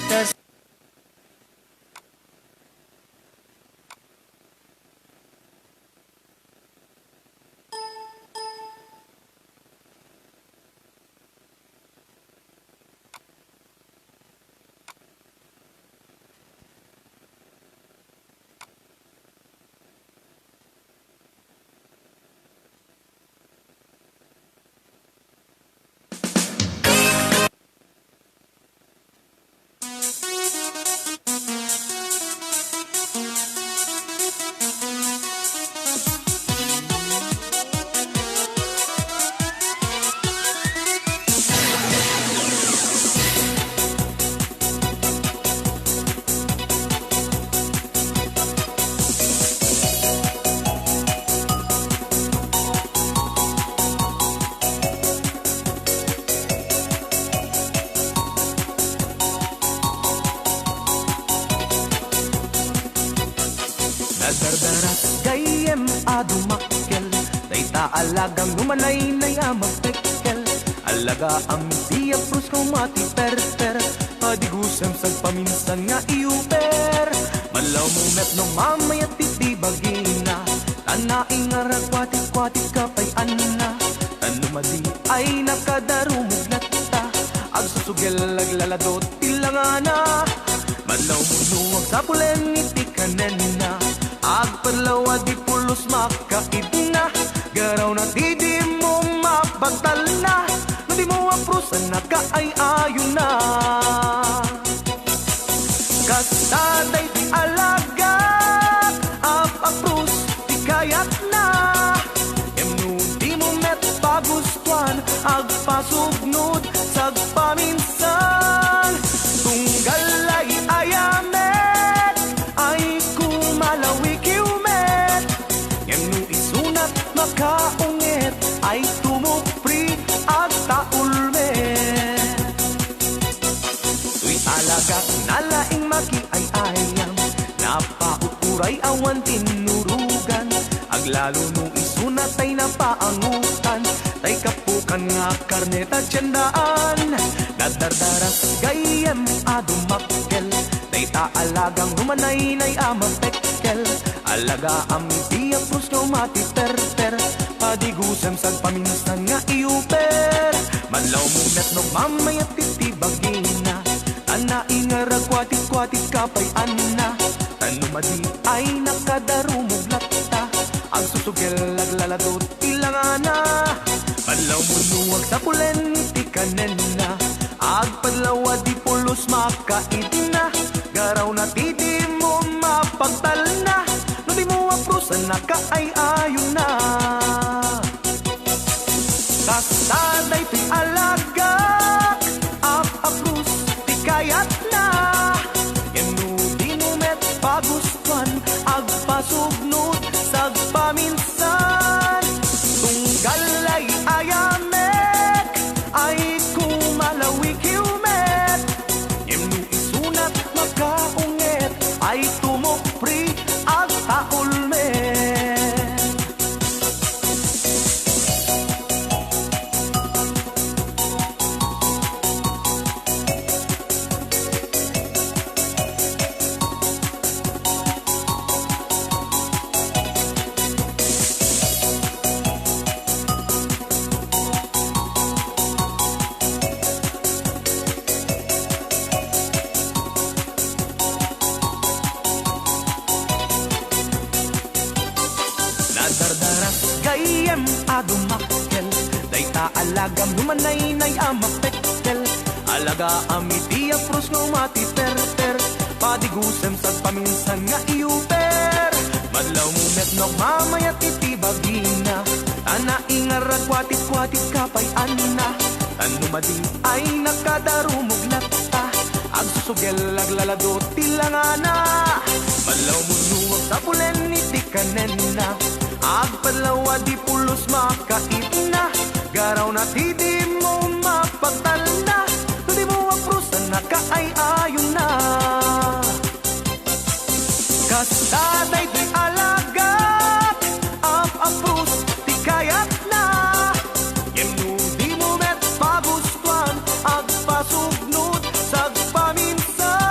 Tas Nadardarat gayem adumakkel Dayta alagang numanay na yamagpekkel Alaga ang siya prus kumati per Padigusem sa paminsan nga iuper Malaw mo met no mamaya titibagina Tanaing nga ragwatit-kwatit kapay anna Tanumadi ay nakadarumog latta Agsusugel laglaladot tilangana Malaw mo nuwag sa pulen itikanen na Agpalawa di pulos makaid na Garaw na di mo mabatal na No di mo aprusan na kaay-ayon na Kasaday di alaga Ap-aprus di kayat na Emno di mo met pagustuhan Agpasugnod sagpaminsan Tunggal ay ayamet Ay kumalawik iumet Emno isunat makaungit Ay tumupri at taulmet Tuy alagak nalaing maki ay ayam Napauturay awan tinurugan Aglalo no isunat ay napaangutan Tay kapukan nga karnet at tiyandaan Nadardaras gayem adumakkel Dayta alagang numanay na'y amapekkel Alaga amiti aprus no mati per Padigusem sag paminsan nga iuper Malaw mo met no mamaya titibagina Tanaing nga ragwatit-kwatit kapay anna Tanumadi ay nakadarumog latta Ang susugel laglaladot ilangana Malaw mo nuwag sa pulen itikanen na Agpadlawa di pulos makaid na Garaw na di mo mapagtal na No di mo aprusan na kaay-ayon na Kasaday ti alagak Ap-aprus ti kayat na Emno di mo met pagustuhan Agpasugnod sagpaminsan Tunggal ay ayamek Ay kumalawik iumet Emno isunat makaungit Ay tumupri at taulmet Nadardaras gayem adumakkel Dayta alagam numanay na'y amapekkel Alaga amiti aprus no mati per Padigusem sag paminsan nga iuper Madlaw mo met no mamaya titibagina Tanaing nga ragwatit-kwatit kapay anna Tanumadi ay nakadarumog latta Agsusugel laglaladot tilangana Malaw mo nuwag sa pulen itikanen na Agpadlawa di pulos makaid na Garaw na di mo mapagtal na No di mo aprusan na kaay-ayon na Kasaday di alagak Ap-aprus di kayat na Emno di mo met pagustuhan Agpasugnod sagpaminsan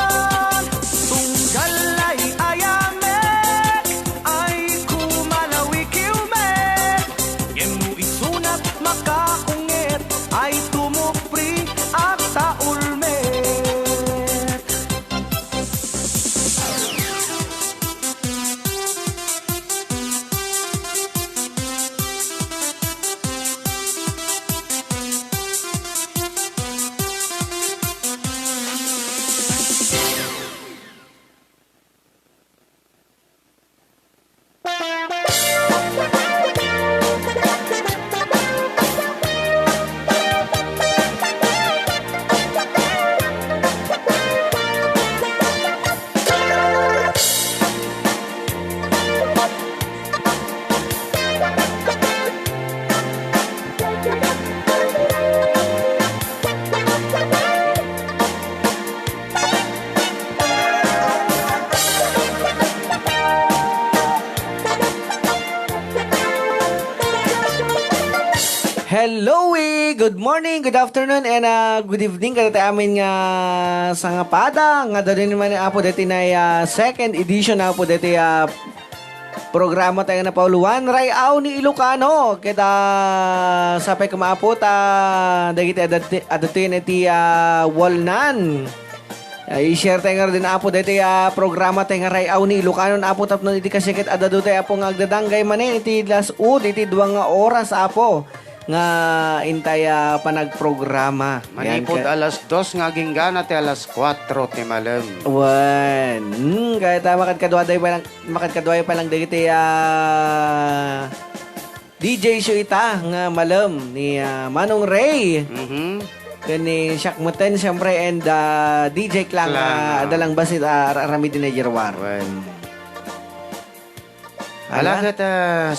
Hello, good morning, good afternoon, and good evening kada tayo amin nga sa nga pada nga dali naman apo dati na second edition na po dati programa tayo na pauluan Rayaw ni Ilocano kita sapay kumaapot dagiti adatin iti walnan. I-share tayo nga rin apo dati programa tayo nga Rayaw ni Ilocano na apo tapno iti kasikit adado tayo apo nga agdadanggay manin iti lasud iti 2 nga oras apo nga intay panagprograma. Manipod alas 2 nga ginggana ti alas 4 ti malam. Kaya makadkadway pa lang dagiti DJ show ita nga malam ni Manong Ray. Kani Shak Muten syempre and DJ Klang adalang basit Rami Dinajerwar. Alagat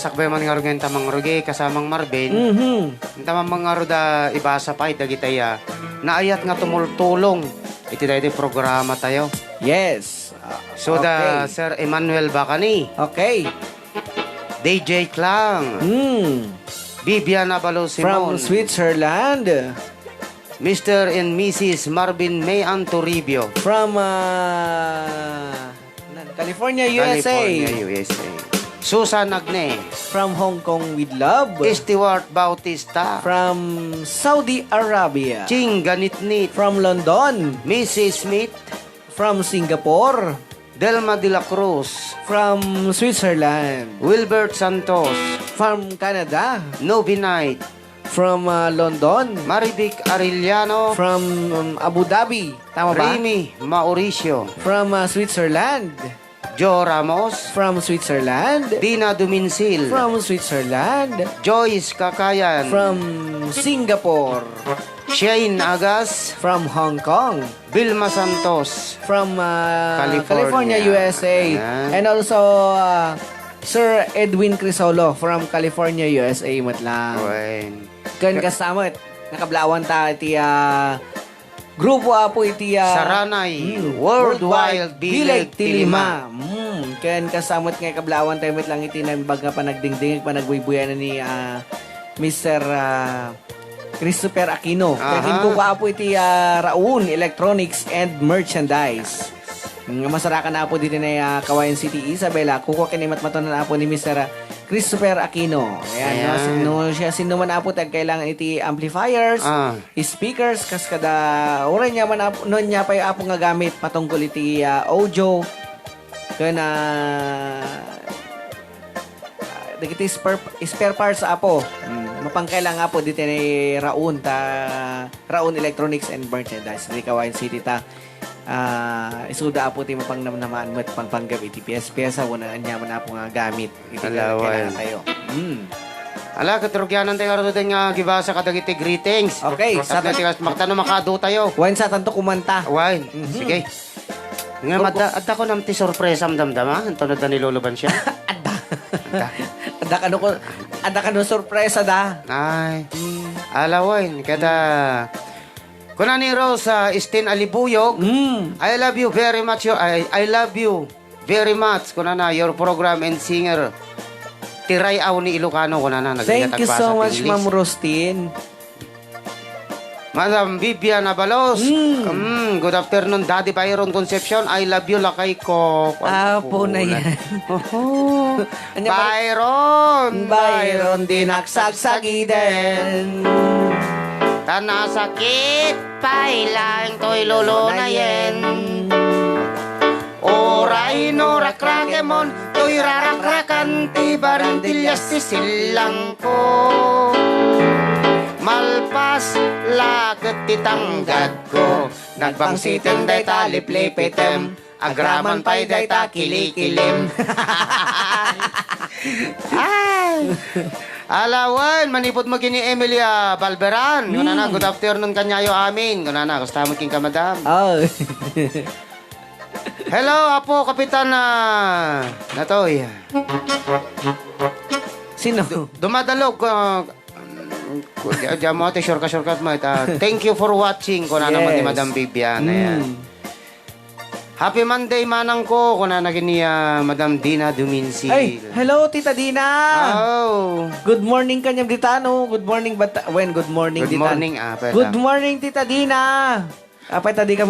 sakbay man nga rugen tamang rugi kasamang Marvin. Tamang mga ruda ibasa pa itagitaya. Naayat nga tumultulong. Iti dahil programa tayo. Yes. So okay. Sir Emmanuel Bacani. Okay. DJ Klang. Vivian Abalo Simon. From Switzerland. Mr. and Mrs. Marvin May Antoribio. From California, USA. California, USA. Susan Agne. From Hong Kong with love. Stewart Bautista. From Saudi Arabia. Ching Ganitnit. From London. Mrs. Smith. From Singapore. Delma de la Cruz. From Switzerland. Wilbert Santos. From Canada. Novi Knight. From London. Marivic Arellano. From Abu Dhabi. Tama ba? Remy Mauricio. From Switzerland. Joe Ramos. From Switzerland. Dina Duminsil. From Switzerland. Joyce Kakayan. From Singapore. Shane Agas. From Hong Kong. Vilma Santos. From California, USA. Ayan. And also Sir Edwin Crisolo from California, USA matlang. Kan kasama nakablawan ta iti grupo apo iti Saranay Worldwide Bileg Tilima. Kan kasamot nga kablawan tayo lang iti nambag nga panagdingding panagbuy-buyan ni Mr. Christopher Aquino. Kan ko apo iti Raun Electronics and Merchandise. Masarakan na po dito na Kawayan City, Isabela. Kuko kinimat matunan na po ni Mr. Christopher Aquino. Ayan. No, siya sinuman na po kailangan iti amplifiers, speakers, kas kada oran niya man apo, noon niya pa yung apo nga gamit patungkol iti audio. Kaya dagiti spare parts apo. Mapangkailang nga po dito ni Raun Electronics and Merchandise. Di Kawayan City ta. Isuda po ti mapangnamnamaan mo at pangpanggap iti piyesa wala anya man po nga gamit iti kailangan tayo. Ala katurugyanan tayo karon nga gibasa kadagiti greetings. Okay, sa makatano makado tayo. Wan sa tanto kumanta. Wan. Sige. Nga adda ko nam ti sorpresa damdama anto na ni luluban siya. Adda kano sorpresa da. Ay. Alaway kada Kunani Rose Estin Alibuyog. I love you very much. I love you very much. Kunana your program and singer. Rayaw ni Ilocano. Kunana thank you so much, Ma'am Rostin. Madam Vivian Abalos. Good afternoon, Daddy Byron Concepcion. I love you, lakay ko. Apo na yan. Byron dinaksagsagiden. Tanasakit pailang to'y lulunayen. Oray no rakrakemon to'y rarakrakan ti barintillas ti silang ko. Malpas lagat ti tanggad ko. Nagbangsitin day taliplipitem. Agraman pa'y day ta kilikilim. Ay! Alawan, manipot mo kini Emilia Balberan. Kunana, good afternoon kanyayo amin. Kunana, gusto mo king kamadam. Oh. Hello, Apo, Kapitan Natoy. Sino? Dumadalog. Diyan mo ate, shortcut mo. Thank you for watching. Kunana mo ni Madam Vivian. Ayan. Happy Monday manang ko kuna naging ni Madam Dina Duminsil. Ay, hello, Tita Dina. Oh. Good morning kanyang ditano. Good morning, good morning, Good Ditan. morning, pwede. Good morning, Tita Dina. Apay tadi ka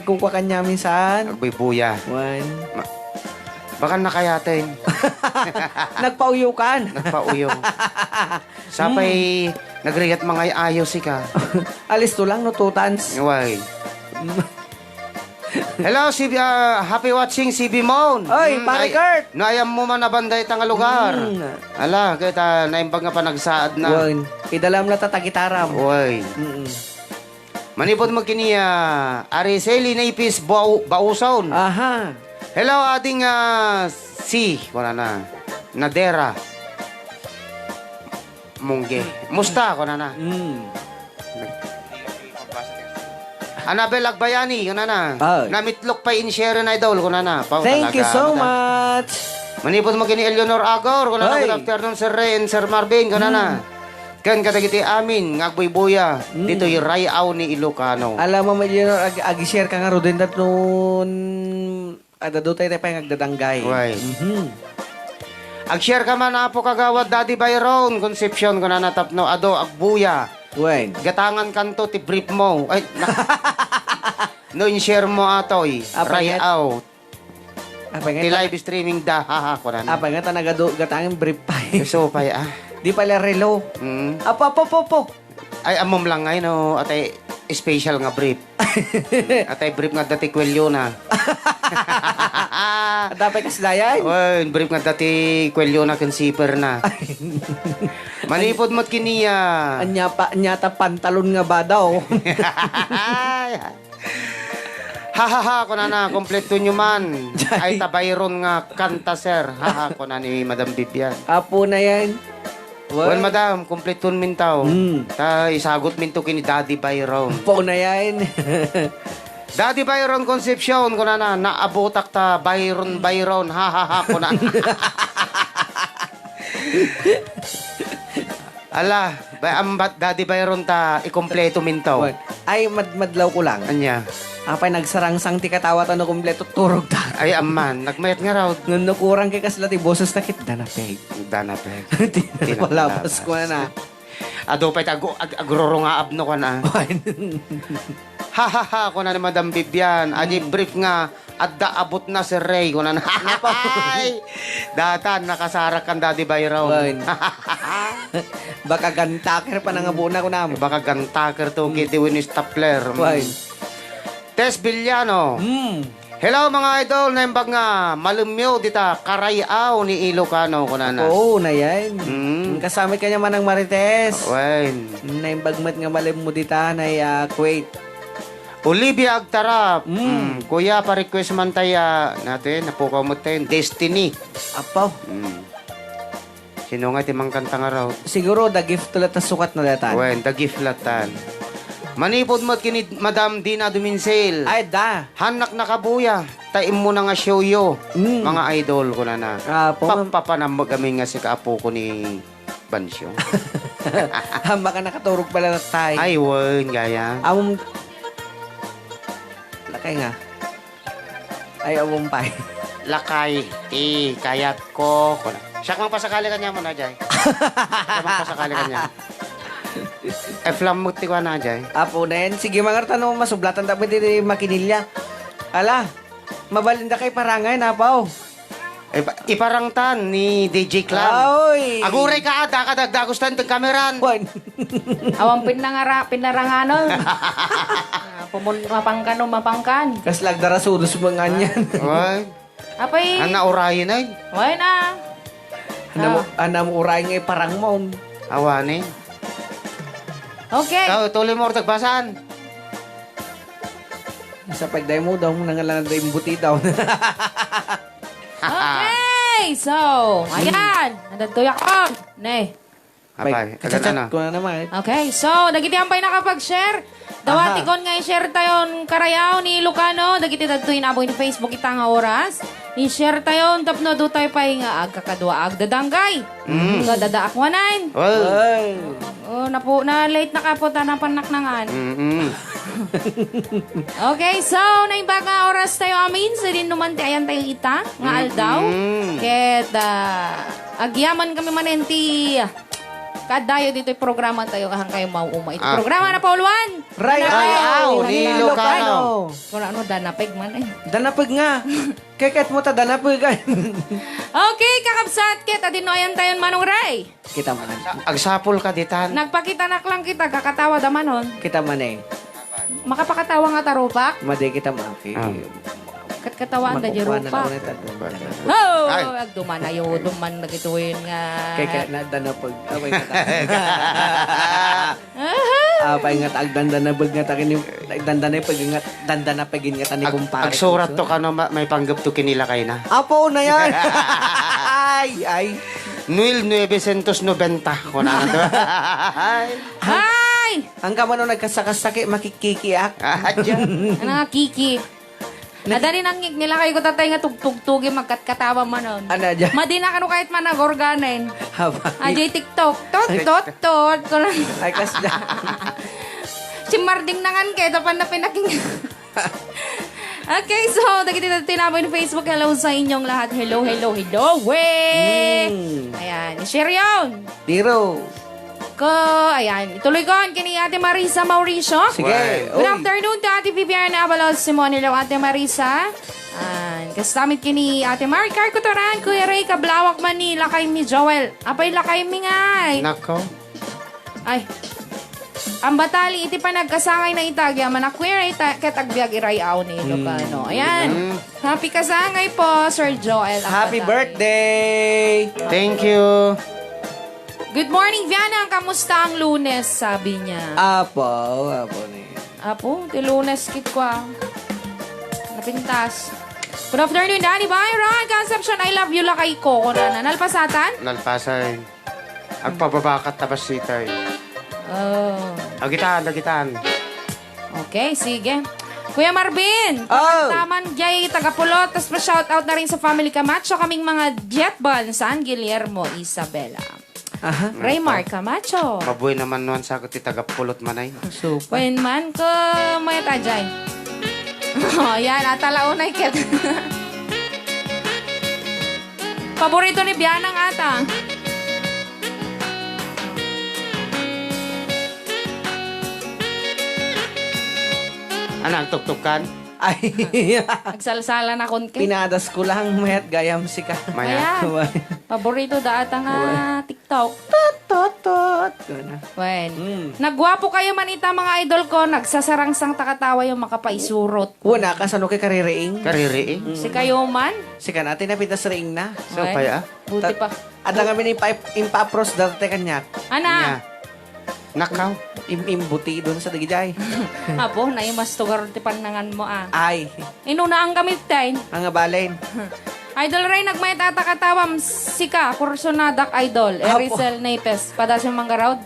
kukuha kanya minsan. Agbibuya. One. Baka nakayatin. Nagpauyukan. Nagpauyong. Sapay, nagrigat mga ayos ka. Alis to lang, no, tutans. Why? Hello, happy watching CB Mon. Oy, pare Kurt. Naayam mo man nabanday tanga lugar. Ala, kita naimbag nga pa nagsaad na. One. Idalam na tatagitaram. Uy. Manipod mo kiniya, Araceli na ipis bausaon. Aha. Hello, ading wala na. Nadera. Mungge. Musta ko na. Anabel Agbayani, ko na. Ay. Namitlok pa in share na idol, ko na. Thank you so much. Manipod mo kini Eleanor Agor, ko na. Ay. Good afternoon, Sir Ray and Sir Marvin, ko na. Kan katagiti amin, ngagboy-boya. Dito yung Rayaw ni Ilocano. Alam mo, Leonor, ag-share ka nga ro din dat nun... Adado tayo pa yung agdadanggay. Right. Ag-share ka man na po kagawad Daddy Byron, Concepcion, ko na natapno, ado, agbuya. Wen. Gatangan kanto, ti brief mo. Ay, no, in-share mo atoy. Apay, Rayaw. Apay Ti nga, live streaming da, haha, ko na. apay nga gatangin brief pa. So, pay, Di pala relo. Apo. Ay, amom lang ngay, no, atay, special nga brief. Atay, brief nga dati kwelyo na. At dapat kaslayan. Oy, brief nga dati kwelyo na kansiper na. Manipod mo't kiniya. Anyata pantalon nga ba daw? Hahaha, ko na, kompleto nyo man. Ay, tabayron nga kanta, sir. Haha, ko na ni Madam Bibian. Apo na yan. Well, madam, kompleton min tao. Ta, isagot min to kini Daddy Byron. Apo na yan. Daddy Byron Concepcion, ko na, naabotak ta, Byron, hahaha, ko na. Ala, ambat Daddy Byron ta, ikompleto min tao. Ay, madlaw ko lang. Anya? Apay nagsarangsang ti katawat ano kompleto turog ta. Ay, aman, nagmayat nga raw. Nung nakurang kay kasla ti boses na kit danapeg. Danapeg. Tinapalabas ko na. Ado pa agroro nga abno ko na. Hahaha, ko na ni Madam Bibian. Adi brief nga, adda abot na si Ray. Ko na Ay! Datan, nakasarak kang Daddy Byron. Baka gantaker pa nangabuna ko namin. Baka gantaker to, kiti Winnie Stapler. Tess Villano. Hello mga idol, naimbag nga, malumyo dita, Karayaw ni Ilocano. Ko na. Oo, na yan. Kasama ka niya man ng Marites. Wen. Naimbagmat nga malim mo dita na Kuwait. Olivia Agtarap. Kuya, pa-request man tayo natin, napukaw mo tayo, Destiny. Apaw. Sino nga timang kanta nga raw? Siguro, the gift tulat na sukat na datan. Wen, the gift latan. Manipod mo kini Madam Dina Duminsil. Ay, da. Hanak na kabuya. Taim mo na nga show yo. Mga idol ko na. Papapanambag kami nga si kaapo ko ni Bansyo. Baka nakaturog pala na tayo. Ay, wen, gaya. Lakay nga. Ay, awumpay. Lakay, kayat ko. Siya kang pasakali ka niya mo na, Jay. Siya kang pasakali ka niya. Flam mo ti ko na, Jay. Apo na yan. Sige, mga tanong masublatan dapat dito makinilya. Ala, mabalinda kay parangay na, apaw. Iparangtan ni DJ Clam. Ay! Aguray ka, kadagdagustan ng kameran. Juan. Awang pinaranganon. Mapangkan. Kaslag darasudos mga niyan. Ay, Apay, ang naurayin ay. why na? Anam uray nga parang mo. Awani. Okay. Ikaw, tuloy mo tagbasan. Sa pagday mo daw, nangalangan daw yung buti daw. Okay, so, ayan. Nadagtuyak ko. Ne. Apay, Kachat agad ko na naman. Okay, so, dagiti ampay nakapag-share. Dawati kon nga i-share tayo Karayaw ni Lucano. Dagiti dagtoy na aboy ni Facebook itang nga oras. I-share tayo, tapno do tayo pa nga agkakadwa agdadanggay. Nga dadaak wanan. Well, Ay. Oh, na late na kapunta ng panaknangan. Okay, so, naimbag nga oras tayo amin sa din naman ti ayan tayo ita nga aldaw. Ket agyaman kami manenti kadayo dito yung programa tayo kahang kayo mauuma. Ito programa na Pauluan. Rayaw ni Lucano. Kung ano danapeg man eh. Danapag nga. Keket mo ta danapag. Okay, kakabsat ket adino ayan tayo manong Ray. Kita man. Agsapol ka ditan. Nagpakita na lang kita kakatawa damanon. Kita man eh. Makapakatawa nga tarupak. Madi kita man. Kat katawan da Makukuha na jerupa. lang ulit. Oh, Ay. agduman ayo duman nagituin nga. Kaya na danapag. Abay nga ta. Apay nga ta agdandanapag nga ta kini agdandanapag nga dandanapagin nga ta ni kumpare. Agsurat to ka no, may panggap to kinila kay na. Apo na yan. ay. 1990. Kung ano to. Hi! Ang kamano nagkasakasaki makikikiak. Ano nga kiki? Adali nang nila kayo ko tatay nga tugtugtugi magkatkatawa manon. Ano dyan? Madina ka no kahit man nag-organin. Habay. Ajay TikTok. Tot. Ay kasda. Si Marding nangan kay tapan na pinaking. Okay, so dagiti tinaboy ni Facebook. Hello sa inyong lahat. Hello. We. Ayan, i-share yun. Diro. Ayan, ituloy ko kini Ate Marisa Mauricio. Sige. Good afternoon to Ate Viviana Avalos Simone Hello Ate Marisa. Kastamit kini Ate Maricar Kutoran, Kuya Ray Kablawak Manila kay mi Joel. Apay lakay mi ngay. Nako. Ay. Ang batali iti pa nagkasangay na itagya man Kuya Ray ket agbiag irayaw ni Lucano. Ayan. Happy kasangay po Sir Joel. ang Happy batali. birthday. Thank you. Good morning Viana, kamusta ang Lunes? Sabi niya. Apo ni. Apo, ti Lunes kit ko ah. Napintas. Good afternoon, Danny Byron. Conception, I love you lakay ko. Kuna na. Nalpasatan? Nalpasay. Agpababakat tabas sitay. Oh. Agitan. Okay, sige. Kuya Marvin, Oh. taman jay tagapulot. Tapos pa-shoutout na rin sa family Camacho. Kaming mga Jetball, San Guillermo, Isabela. Aha. Raymar Camacho. Mabuhay naman nuan sa kuti tagapulot manay. Super. When man ko may tajay. Oh, yan. Atalaon na iket. Paborito ni Bianang ata. Anang tuktukan? Ay. Nagsalsala na kon Pinadas ko lang mayat gayam si ka. Maya. Ayan. Paborito da ata nga TikTok. Tot. Wen. Mm. Nagwapo kayo man ita mga idol ko. Nagsasarangsang takatawa yung makapaisurot. Una ka sano kay kaririing. Kariri eh. Si kayo man. Sika natin na pitas ring na. So, Wen. kaya? Buti pa. Ada kami ni impapros dati kanya. Ana. Nakaw. Imbuti doon sa dagijay. Apo, na yung mas tugar ti panangan mo ah. Ay. Inuna ang gamit tayo. Ang abalin. Idol Ray, nagmay tatakatawam. Sika, kursonadak idol. Erisel Napes. Padas yung manggarawd.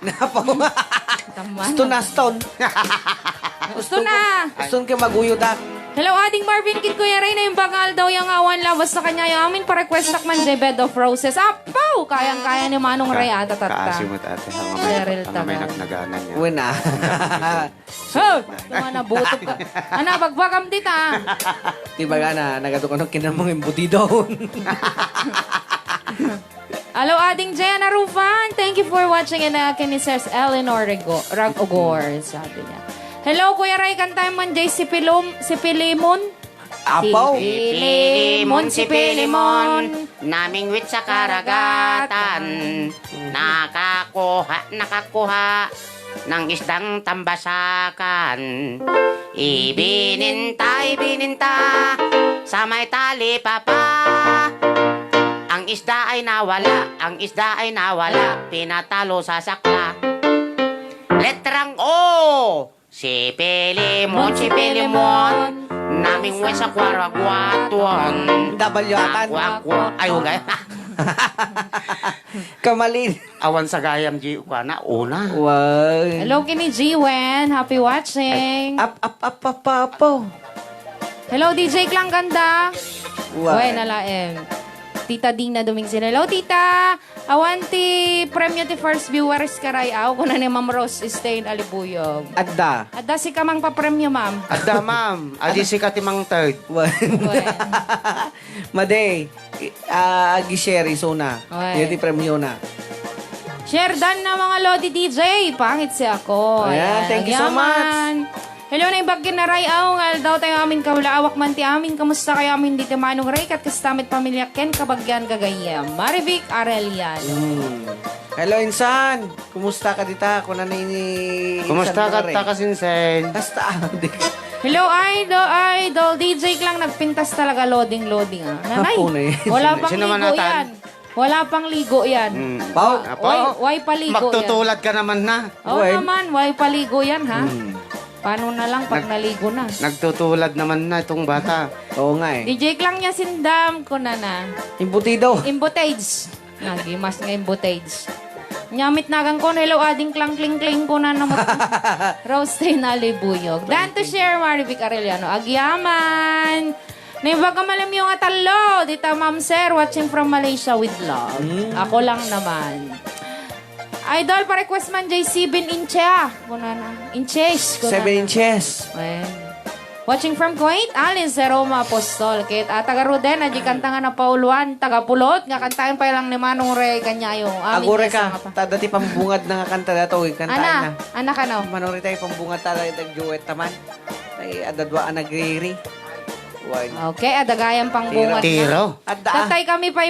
Napo. Taman. Gusto na stone. Gusto na. Gusto ka maguyod ah. Hello, Ading Marvin, kid Kuya Ray na yung bagal daw yung awan labas sa kanya. Yung amin pa-request man jay bed of roses. Apaw! Kayang-kaya ni Manong Ray ata tata. Kaasimot ate. Cheryl Ang may Tagal. nagnaganan niya. Una. Oh! Tuma na butok ka. Ana, bagbagam dita. Diba ka na, nagatukon ng kinamang imbuti doon. Hello, Ading Jayana Rufan. Thank you for watching and kinisers Eleanor Ragogor, sabi niya. Hello, Kuya Ray, kantahin man jay si Pilimon. Apaw. Si Pilimon. Naming wit sa karagatan. Nakakuha ng isdang tambasakan. Ibininta sa may tali papa. Ang isda ay nawala, pinatalo sa sakla. Letrang O, si Pilimon, naming wit sa kwaragwatuan. W atan. Ay, hugay. Kamalin. Awan sa gayam di ko na una. Wow. Hello, kini G-Wen. Happy watching. Up. Hello, DJ Klang Ganda. Wow. Uy, nalaem. Tita Dina Dumingsin. Hello, Tita! Awanti, premyo ti first viewers karayaw. Kung na ni Ma'am Rose Stain Alibuyog. Adda. Adda si kamang papremyo, ma'am. Adda, ma'am. Adi si katimang third. Well. Maday. Agi share isuna. Oy. Yun ti premyo na. Share dan na mga Lodi DJ. Pangit si ako. Ayan, thank you so Yaman. Hello na ibagin na ray ngal daw tayo amin kaulaawak man ti amin. Kamusta kayo amin dito manong ray kat kastamit pamilya ken kabagyan gagayam. Marivic Arelian. Hello, Insan. Kumusta ka dita? Kung ano ni... Kumusta ka kasinsen? Basta. Hello idol DJ lang nagpintas talaga loading Nanay. Apo na yun. Wala pang Sino man ligo natan? yan. Wala pang ligo yan. Pao. Why paligo yan? Magtutulad ka naman na. Oo Well. naman, why paligo yan ha? Paano na lang pag naligo na? Nagtutulad naman na itong bata. Oo nga eh. DJ lang niya sindam ko na. Imbutido. Imbutage. Nagimas nga imbutage. Nyamit nagang ko, hello ading klang kling kling ko na naman. Roasted na libuyog. Dan to share, Marivic Arellano. Agyaman. Naibaga malam yung atalo. Dita, Ma'am Sir, watching from Malaysia with love. Ako lang naman. Idol, pa-request man JC Bin Incha. Inches. 7 inches. Ayan. Watching from Kuwait, Alice Roma Apostol. Kit taga Ruden, adji kanta nga na Pauluan, taga Pulot, nga kantahan pa lang ni Manong Ray kanyayo. Agure ka. Dati pambungad na nga kanta dato. Kantaan na. Ana ka no? Manori tayo pambungad tayo nag-duet taman. Ay, adadwa ang nagriri. Okay, adagayan pang bungad. Tiro. Adda. Tatay kami pa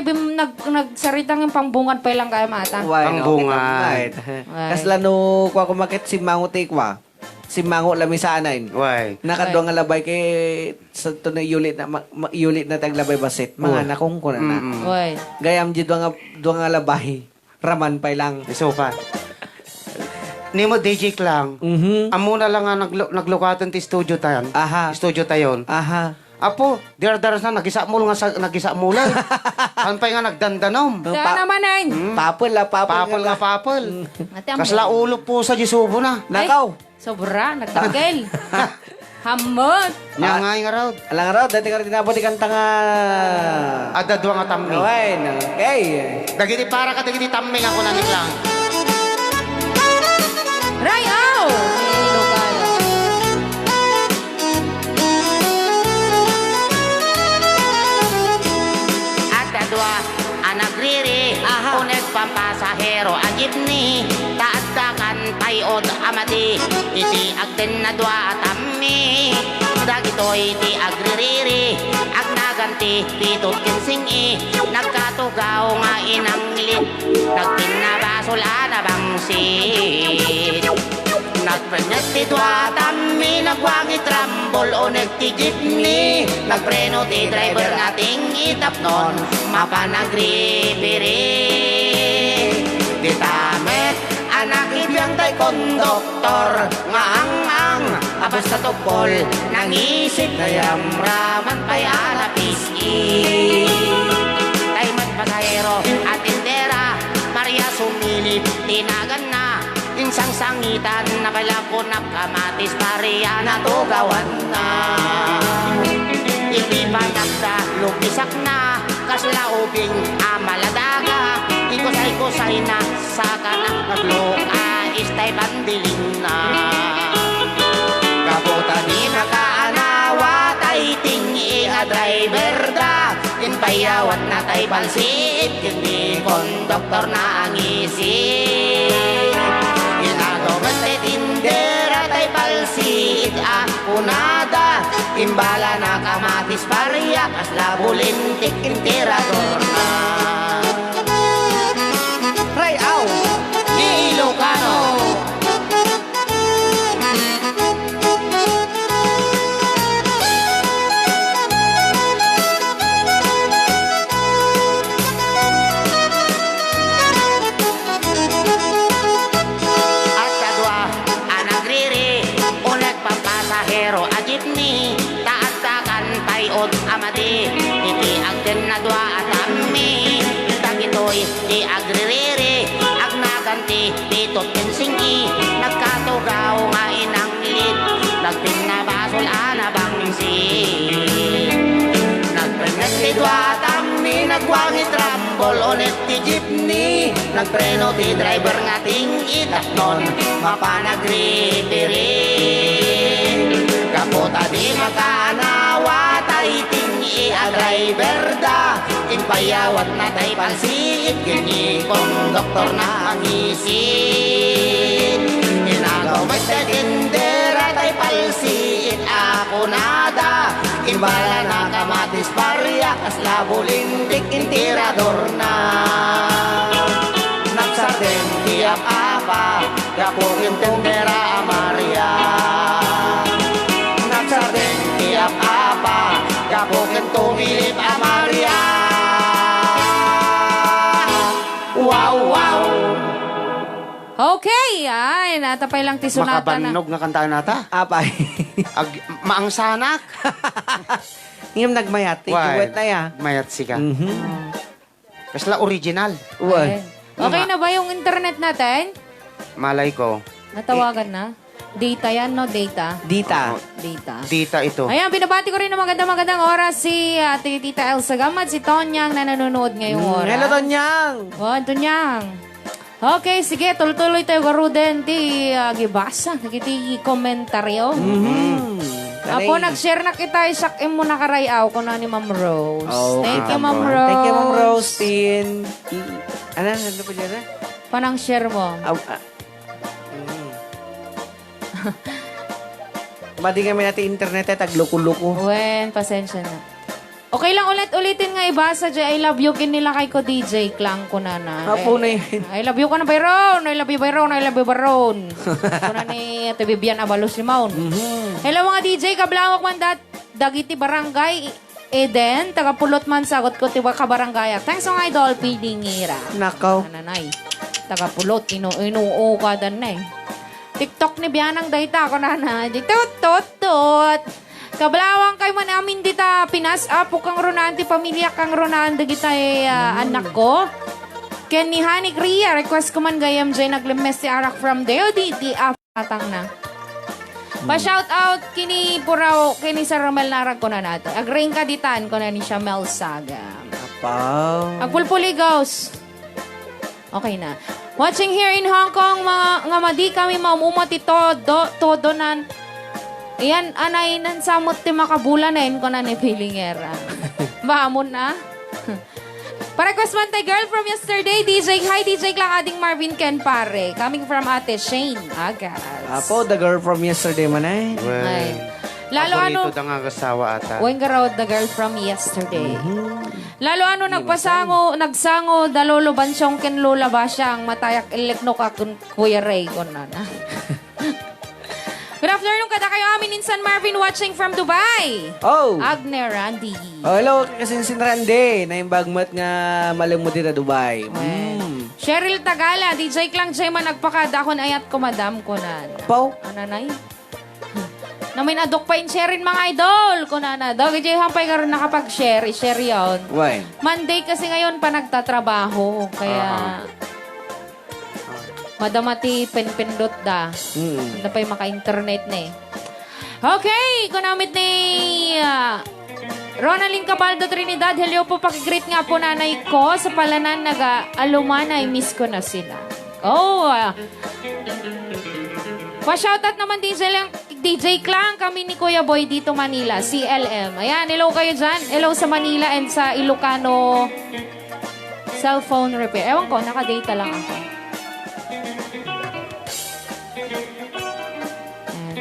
nagsaritang yung pangbungad pa lang kayo mata. Pambungad. Kasla no, kwa kumakit si Mango Tikwa. Si Mango Lamisanain. Why? Nakadwa nga labay kay sa to na yulit na taglabay basit. Mga nakong ko na. Oy. Gayam di dwa nga labay. Raman pa lang. Isupa. Nimo DJ lang. Amo na lang nga naglukatan ti studio tayon. Aha. Studio tayon. Aha. Apo, daras na nagisa mo lang. Anpay nga nagdandanom. Saan naman ay? Papel la, papel. Papel. Ate, ang Kasla ulo po sa Jisubo na. Nakaw. Sobra, nagtagel. Hamot. Nya nga nga raw. Alang raw, dati ka rin tinabot kanta nga. Ada dua nga tammi. Okay. Dagiti para ka dagiti tammi nga kunan lang. Rayaw! Ilocano. At adwa anak riri unek pampasahero a jeepney taat dakan payod amati iti agden na dwa atammi dagitoy iti agririri ag naganti pitut kinsingi nagkatugaw nga inanglit nagtinabasol na bangsit nagprenyat ti dwa tammi nagwangit rambol o ti jeepney nagpreno ti driver nga ting itapnon mapanagripiri di tamet anak ibiyang tay konduktor nga ang abas sa tupol nangisip na yamraman pa'y alapisi tay magpasahero at tindera Maria sumilip tinagan na insang sangitan na palako na kamatis Maria natugawan na iti panagda lupisak na kasla ubing amaladaga ikusay na sa kanang nagluka istay bandiling na kaputa di makaanawa tay tingi a driver da inpayawat na tay balsit hindi konduktor na ang isip ginagawa tay tindera tay balsit unada imbala na kamatis pariya kasla bulintik intirador na Rayaw. ni Ilocano at kadwa anak riri unek pampasahero a jeepney taat takan payod amati iti agden na dwa atami dagitoy ti agririri ag naganti pitot kinsingi nagkatugaw nga inanglit nagtinabasol ana bangsi nagprenet ti dwa tammi nagwangit rambol ulit ti jeepney. Nagpreno ti driver nga ting idaknon, mapanagritiri. Kaputa di makanawa tay ting driver da. Impayawat na tay pansiit, kini kong doktor na ang isit. Inagaw may tay tindera tay palsiit ako nada. Imbala na kamatis parya, kasla bulindik intirador na. Nagsarden tiap apa, kapungin tindera Maria. Nagsarden tiap apa, kapungin tumilip Maria. Wow, wow. Okay, ay, natapay lang ti sonata na. Makabanog nga kantaan nata. Apay. Maangsanak. Ngayong nagmayat. Ikuwet na ya. Mayat sika. Mhm. Kasla original. Uy. Okay na ba yung internet natin? Malay ko. Natawagan na? Data yan, no? Data. Dita. Data. Dita ito. Ayan, binabati ko rin ng magandang oras si Tita Elsa Gamad, si Tonyang na nanonood ngayong oras. Hello, Tonyang. Oh, Tonyang. Okay, sige, tuloy-tuloy tayo garuden ti gibasa, nagiti komentaryo. Apo, nag-share na kita, isak mo na karayaw ko na ni Ma'am Rose. Oh, Thank you, Ma'am Ma'am Rose. Rose. Thank you, Ma'am Rose. Ano pa dyan? Panang share mo. Madi kami natin internet tagluko-luko. Wen, pasensya na. Okay lang ulitin nga ibasa dyan. I love you kin nila kay ko DJ Klang ko na na. Apo na yun. I love you ka na Byron. I love you Byron. I love you Byron. Kuna ni Ate Bibian Abalos Limon. Hello mga DJ. Kablawak man dagiti barangay Eden. Tagapulot man sagot ko tiwa ka barangay. Thanks mga idol. Pidingira. Nakaw. Nanay. Tagapulot. Inuo ka dan na eh. TikTok ni Bianang dayta ko na na. Tot. Kablawang kay man amin dita Pinas apo kang Ronan ti pamilya kang Ronan dagita anak ko. Ken ni Hanik Ria request ko man gayam jay naglemes si Arak from there di apatang na. Pa-shout out kini puraw kini sa Romel Narag ko na nato. Agring kaditan ko na ni Shamel Saga. Apaw. Agpulpuligaws. Okay na. Watching here in Hong Kong, mga nga madi kami maumumati todo nan. Iyan, anay nan samot ti makabulan na yun ko na ni Pilingera. Bahamon na. Pa-request man tayo, girl from yesterday, DJ. Hi, DJ Klang, ading Marvin Ken Pare. Coming from Ate Shane Agas. Apo, the girl from yesterday man ay. Ay. Lalo ano, Paborito nga kasawa ata. Weng Garod, the girl from yesterday. Lalo ano, nagsango, dalolo bansyong ken lola ba siyang matayak elekno ka kun Kuya Ray ko na na. Good afternoon, kada kayo amin in San Marvin watching from Dubai. Oh. Agner Randy. Oh, hello, kasi si Rande, na yung bagmat nga malam mo dito Dubai. Cheryl Tagala, DJ Klang Jema nagpakadakon ayat ko madam ko na. Pau. Ananay? Namin adok pa in sharein mga idol ko na na. Dog, DJ Hampay ka rin nakapag-share. I-share yun. Why? Monday kasi ngayon pa nagtatrabaho. Kaya... Madamati pinpindot da. Hindi pa yung maka-internet na eh. Okay, kunamit ni Ronaldin Cabaldo Trinidad. Hello po, pakigreet nga po nanay ko sa palanan nag-alumanay. Miss ko na sila. Oh, pa-shoutout naman DJ Klang, kami ni Kuya Boy dito Manila, CLM. Ayan, hello kayo dyan. Hello sa Manila and sa Ilocano cellphone repair. Ewan ko, nakadata lang ako.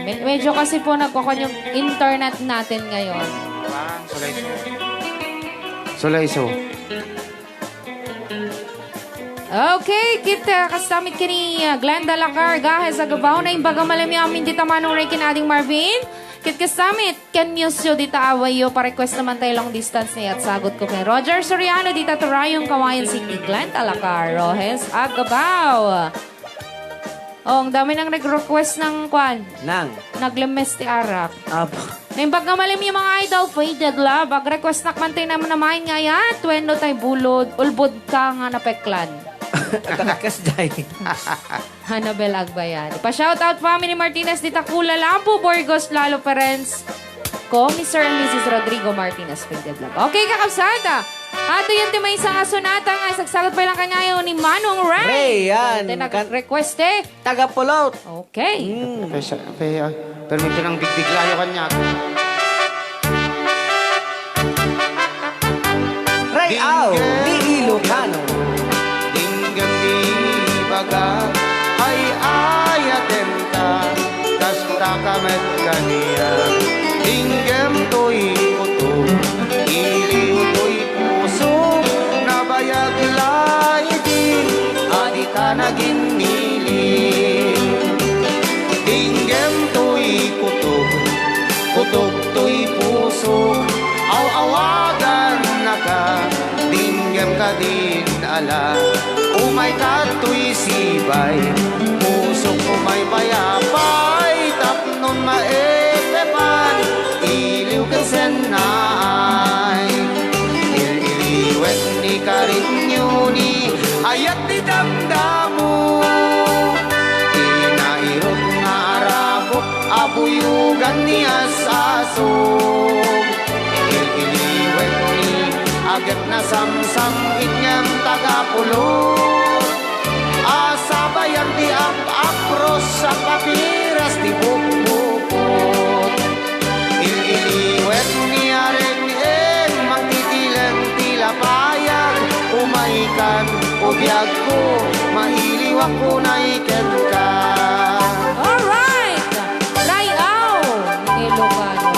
Medyo kasi po nagkakon yung internet natin ngayon. Sulayso. Okay, kita kastamit kini Glenda Lacar sa Gabaw na imbaga malami amin dita manong ray kinading Marvin. Kit kastamit ken musyo dita awayo pa request naman tayo long distance niya at sagot ko kay Roger Soriano dita Turayong Kawayan City Glenda Lacar Rohes Agabaw. Oh, ang dami nang nag-request ng kwan. Naglemes ti Arak. Apo. Naimbag nga malim yung mga idol, faded love. Ag-request nakmantay naman naman nga yan. Tuwendo tay bulod, ulbod ka nga napeklan. Katakas jay. Hanabel Agbayan. Pa-shoutout family Martinez di Takula, Lampu, Burgos, Lalo Perens. Ko, Mr. and Mrs. Rodrigo Martinez, faded love. Okay, kakabsada. Ato yan ti may isang asunata nga. Sagsagot pa lang kanyayo ni Manong Ray. Ray, yan. Ito nag-request eh. Taga-pulot. Okay. Pero may pinang bigbiglayo kanya. Ray Au, ni Ilocano. Dinggam di baga ay ayatenta kasta kamet kaniya. Dinggam to'y kuto, iliw to'y puso, nabayag lay din, adi ka naging nilim. Dinggam to'y kuto, kutok to'y puso, aw-awagan na ka, dinggam ka din ala. Umay ka to'y sibay, puso ko may bayapay, tapnon maepepan, iliw ka senay. Ililiwet ni karinyo ni, ayat di damdamo. Inairot nga arabok, abuyugan ni asasog. Ililiwet ni, agad na samsam, inyang tagapulot. Asabayan di apros sa papiras di bukbukot. Ililiwet ni areng magtitilang tila payag. Umaikan ubiyag ko, mailiw ako na ikan ka. Alright! Ray Au, ni Ilocano.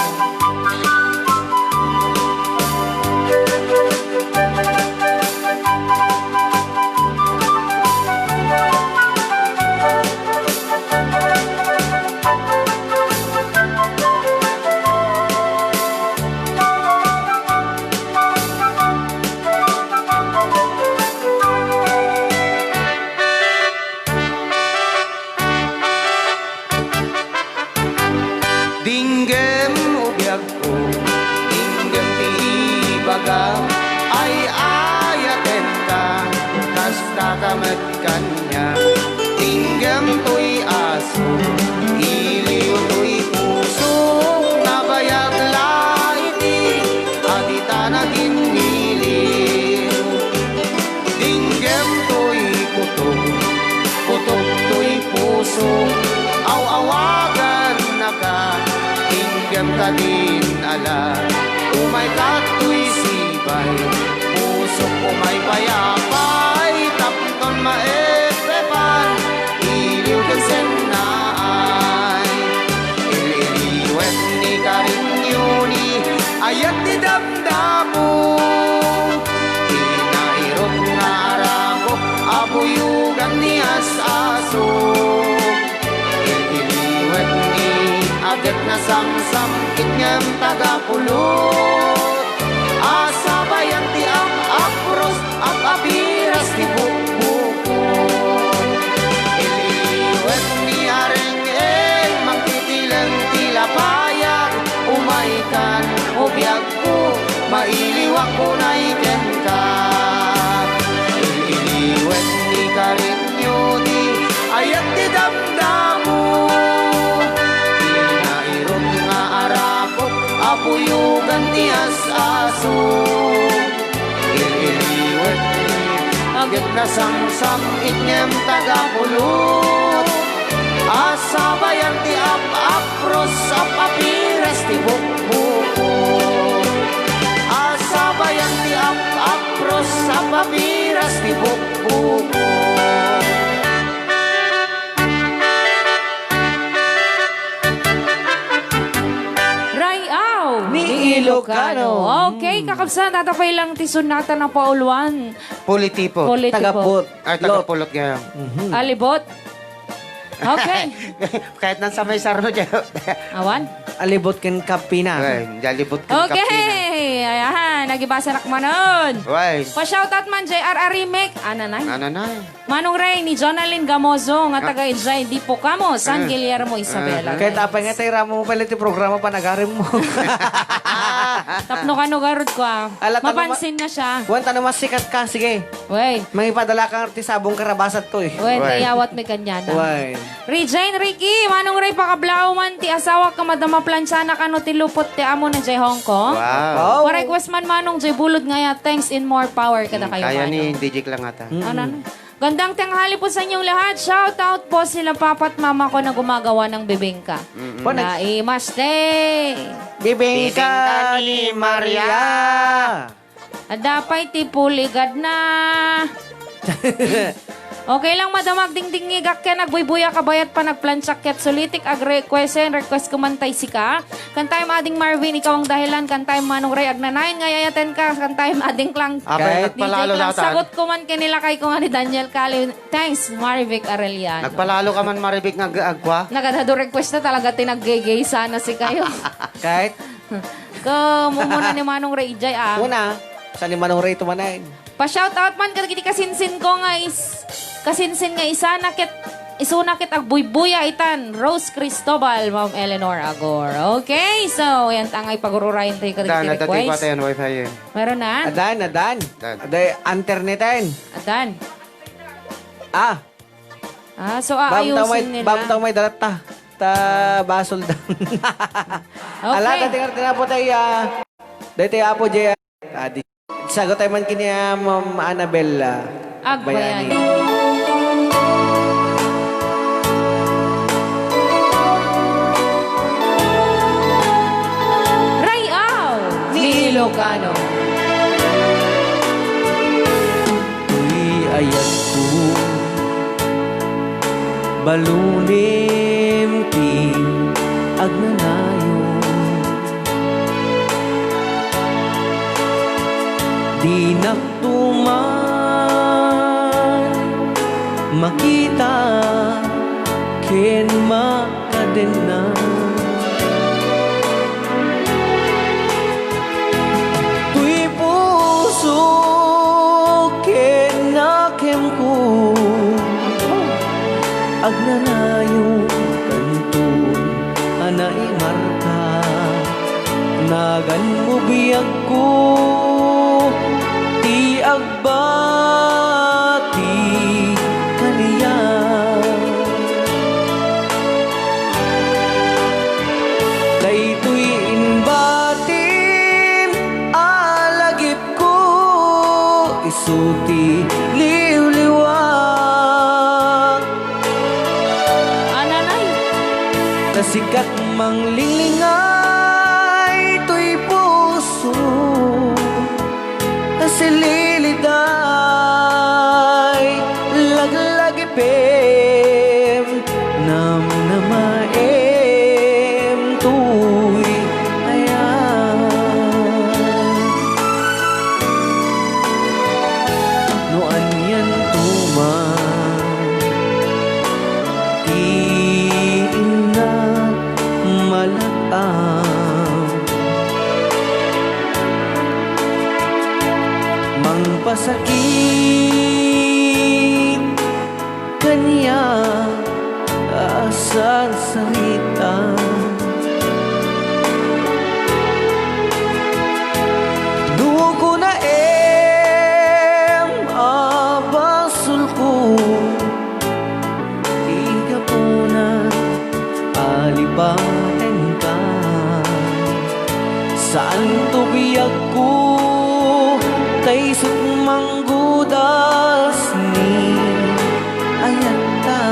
Dinggem ubiyag ko, dinggem ti ibaga, ay ayaten ka, kasta kamet kanya. Dinggem to'y aso, iliw to'y puso, nabayag laiti, adita naging niliw. Dinggem to'y kutok, kutok to'y puso, aw-awagan na ka, dinggam ka din ala. Umay ka to'y sibay, puso ko may payapay, tapton maepepan, iliw kan senay. Ililiwet ni karinyo ni, ayat di damdamo. Inairot nga arabok, abuyugan ni asasog. Ililiwet ni, agad na samsam, inyam tagapulot. Asabayan ti apros, apiras ti bukbukot. Ililiwet ni areng magtitilang tila payag. Umaikan ubiyag ko, mailiw ako na iken ka. Ililiwet ni karinyo di, ayat di damdamo. Inairot nga arabok, abuyugan ni asaso. Ililiwet ni, agad na samsam, inyem tagapulot. Asabayan ti apros sa papiras ti bukbukot. Asabayan ti apros sa papiras ti bukbukot. Ray Au, Ni Ilocano. Okay, kakabsan, tatapay lang tisunatan ng pauluan. Politipo. Politipo. Taga-put. Ay, tagapulot kaya. Alibot. Okay. Kahit nang sa may sarno dyan. Awan. Alibot ken kapina. Ay, jalibot kang kapina. Okay. Ayan, nagibasa na kumanon. Ay, Pa-shoutout man, JR Arimek. Ananay. nanay. Manong Ray ni Jonalyn Gamozo nga taga Ijay Di Pocamo, San Guillermo, Isabela. Kahit apay nga tayo ramo mo pala iti programa pa nagarim mo. Tapno ka no garod ko ah. Ala, tanong Mapansin na siya. Kuwan, tanong mas sikat ka. Sige. Wey. May ipadala kang artisabong karabasat to eh. Wey, Wey. kayawat may kanya na. Why? Regine Ricky, manong ray pakablaw man ti asawa ka madama planchana kano ti lupot ti amo na jay Hong Kong. Wow. Oh. Pa-request man manong jay bulod nga ya, thanks in more power kada kayo Kaya mano. ni DJ lang ata. Ano? Gandang tanghali po sa inyong lahat. Shout out po sila papa at mama ko na gumagawa ng bibingka. Po, Na imaste. Bibingka ni Maria. Adapay ti puligad na. Okay lang madamag dingding igak kaya nagbuybuya kabayat pa nagplansyak ket sulitik ag request kumantay si ka. Kantay ading Marvin ikaw ang dahilan kantay manong ray ag nanayin nga yayaten ka kantay ading klang. Kahit DJ nagpalalo Klang, datan. sagot ko man kinila kay ko nga ni Daniel Cali. Thanks Marvic Arellano. Nagpalalo ka man maribig nga agwa. Nagadado request na talaga tinaggay sana si kayo. Kahit, Mumuna ni Manong Ray Jay ah. una, saan ni Manong Ray tumanayin? Pa-shoutout man kadagiti kasinsin ko nga kasinsin nga isa nakit isunakit ag buybuya itan Rose Cristobal Ma'am Eleanor Agor. Okay, so yan tangay pagururayin tayo Dan, kadagiti natating pa request. tayo ng wifi yun. Meron na? Adan. Adan. Aday, internetin. Atan. So aayusin nila. Bam may dalat ta. Ta basol dan. Ala, dating na po tayo. Dati apo jay. Sagot tayo man kini Ma'am Annabel. Agbayani. Rayaw ni Ilocano. Tuy ayat ko balunim ti agnanayo di naktuman makita ken makadena tuy puso ken nakem ko agnanayo kantun anay marka nagan mo biyag ko ti agbati kaniya daytoy inbatim alagip ko isuti liwliwat Ananay. Nasikat manglinglingai to'y puso Nasililiday laglagipim namnamaem to'y ayan No anyan tuman Ina malataw Mangpasakit kanya asal salita Dugo na abasul ko Iga po na alipaten ka Saan to biyag ko Kay sumanggudas ni ayata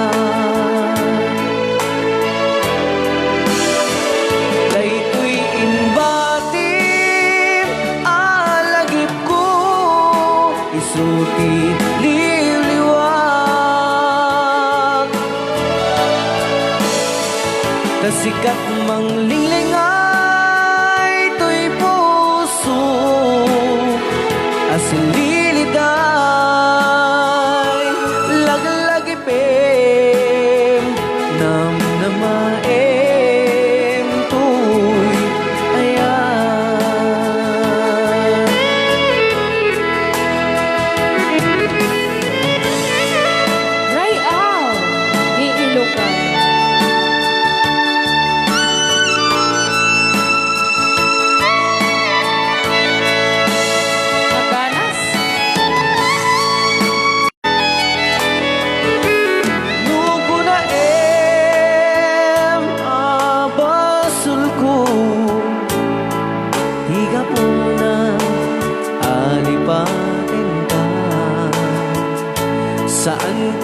Daytoy inbatim alagip ko Isuti liwliwag Tasikat manglinglingai to'y puso Asililiday laglagipim namnamaem to'y ayan Rayaw ni Ilocano.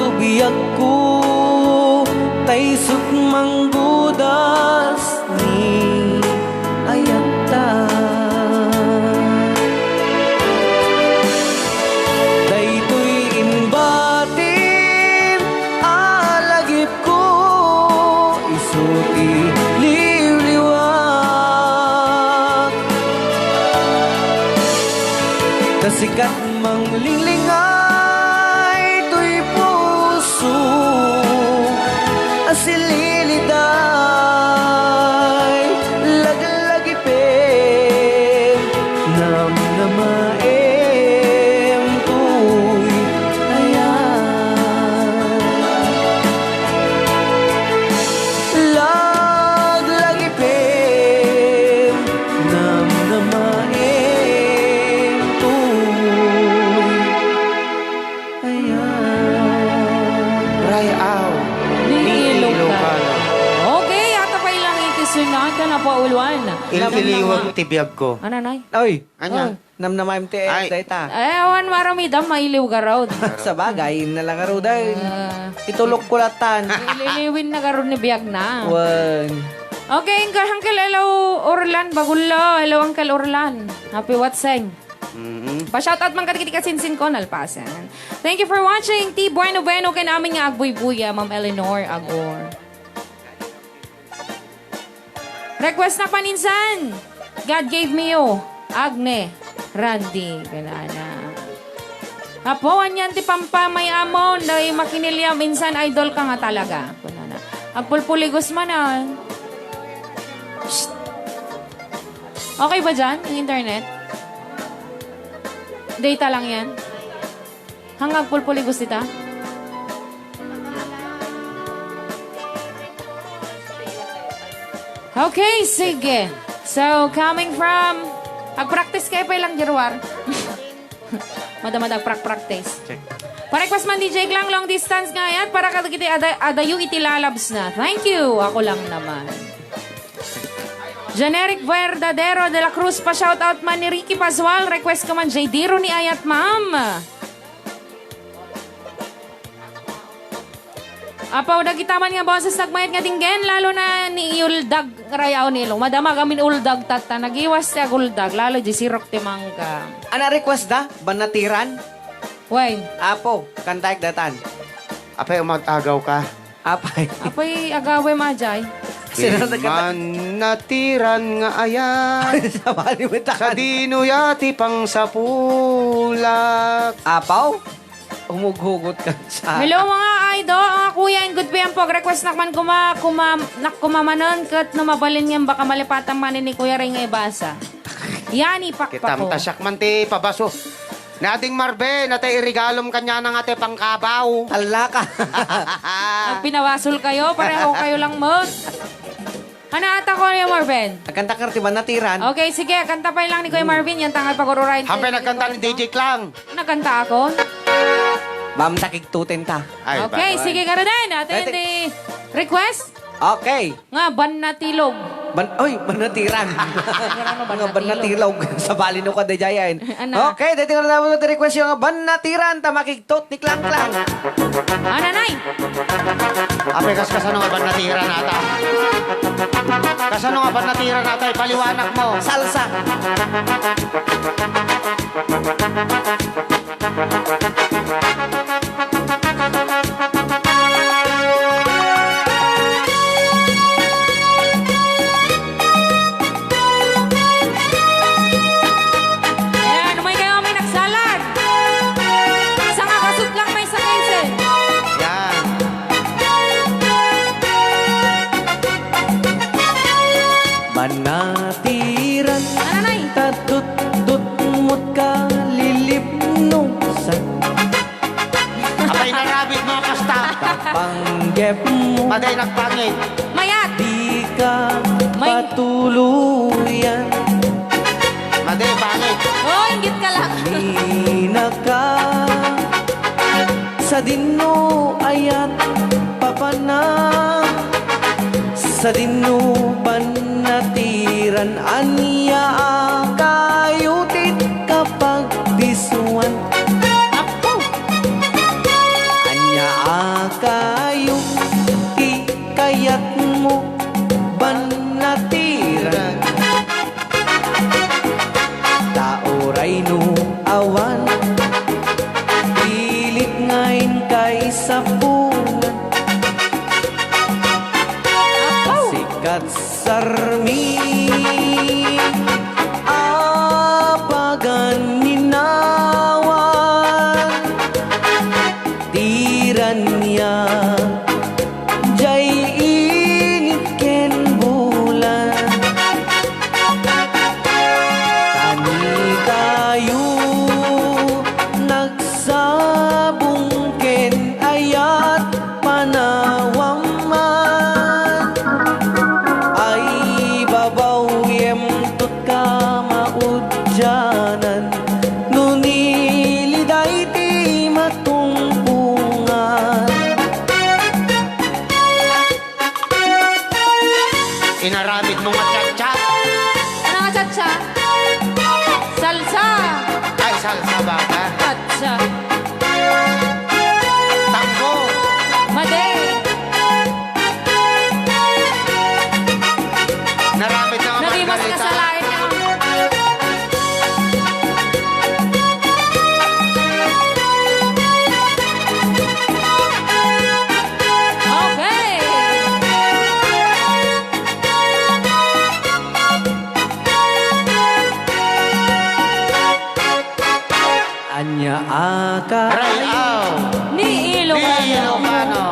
tubiyag ko tay sut manggudas ni ayata daytoy imbatin alagip ko isuti liwliwat kasikat manglinglingan to'y puso asililiday laglagipin namnamaem to'y ayan laglagipin namnamaem to'y Rayaw. Ni Ilocano. Okay, ata pa ilang itisunod ka na po ulwan. Ililiwag tibiyag ko. Ano, nay? Oy, Anya? namnamaem ti Ay. dayta. Awan maramidam, mailiw ka raw. Sa bagay, nalang dahil itulok ko latan. Ililiwin na karon ni Biag na. Wan. Okay, Uncle hello Orlan Bagulo. Hello Uncle Orlan. Happy Watseng. Pa-shoutout man katikiti ka sinsin ko, nalpasan. Thank you for watching. T. Bueno Bueno kay namin nga agbuy-buya, Ma'am Eleanor Agor. Request na paninsan. God gave me you. Agne. Randy. Ganana. Apo, anyan ti pampamay amon. Dahil makinilya minsan idol ka nga talaga. Ganana. Agpulpuligos man ah. Shh. Okay ba dyan? Yung internet? Data lang yan. Hanggang pulpuligos dita. Okay, sige. So, coming from... Ag-practice kayo pa ilang jirwar. Madamadag practice. Pa-request man DJ lang long distance nga yan para kadagiti adayu itilalabs na. Thank you. Ako lang naman. Generic Verdadero de la Cruz pa shoutout man ni Ricky Paswal. Request ka man JD Ro ni Ayat Ma'am. Apaw dagitaman nga boses nagmayat nga dinggen lalo na ni uldag rayaw nilo. Madama gamin uldag tata nagiwas siya uldag lalo di sirok timangka. Ana request da? Banatiran? Wait. Apo, kantaik datan. Apay, umag-agaw ka. Apay. Apoy agawe majay. Sino nagkanta? Manatiran nga ayan. Sa bali mo Sa takan. dinuyati pang sapulak. Apaw? Humughugot ka sa... Hello mga idol, mga kuya and good PM po. Request nakman kumamanon kat numabalin nga baka malipatan man ni Kuya Ring nga ibasa. Yani pakpa Kitam ko. tasyak man ti pabaso. Nating Marbe, natay irigalom kanya ng ate pangkabaw. Tala ka. Ang pinawasol kayo, pareho kayo lang mo. Ano ata ko yung Marvin? Kanta ka rin, banatiran. Okay, sige, kanta pa lang ni Kuya Marvin. Yan tangay pag-ururain. Hampay nagkanta ni DJ Klang. Nagkanta ako? Bam takig tutin ta. Ay, Okay, ba- sige ka rin. Atin Dati- di request Okay. nga ban na tilog. Oy, banatiran. Mga banatilog. Sa bali no ka dayayan. Ano? Okay, dito na naman request yung banatiran. Tamakigtot ni Klang Klang. Nanay? Apay, kasano nga ba natira nata? Kasano nga ba natira nata? Paliwanag mo. Salsa. Ayan, umay kayo may nagsalag. Sa nga kasut lang may sakaysin. Yan. Banatiran. Nanay? Tatut-tut-mut ka lilipno sa Apay narabit mga kasta. panggep mo. Paday nagpangit. Mayat. Di ka May- patuluyan. Paday pangit. Oh, inggit ka lang. Minaka sa dino ayat papana sa dino banatiran anya kayutit kapag disuan Apo. anya no awan pilit ngayon kay sa punan sikat sarmi apagan ninawan tiran niya jay init ken bulan ani tayo nagsabong ken ayat panawaman ay babaw yemtot ka maudyanan nuniliday ti matungpungan Inaramid mo nga chat-chat. Ano nga chatsa? Salsa. Ay, salsa ba ka? Chatsa. Tango. Made. Naramid na nga Nagimas ka Margarita. sa lain niya. Okay. anya aka Rayaw. Ni Ilocano. Ilocano.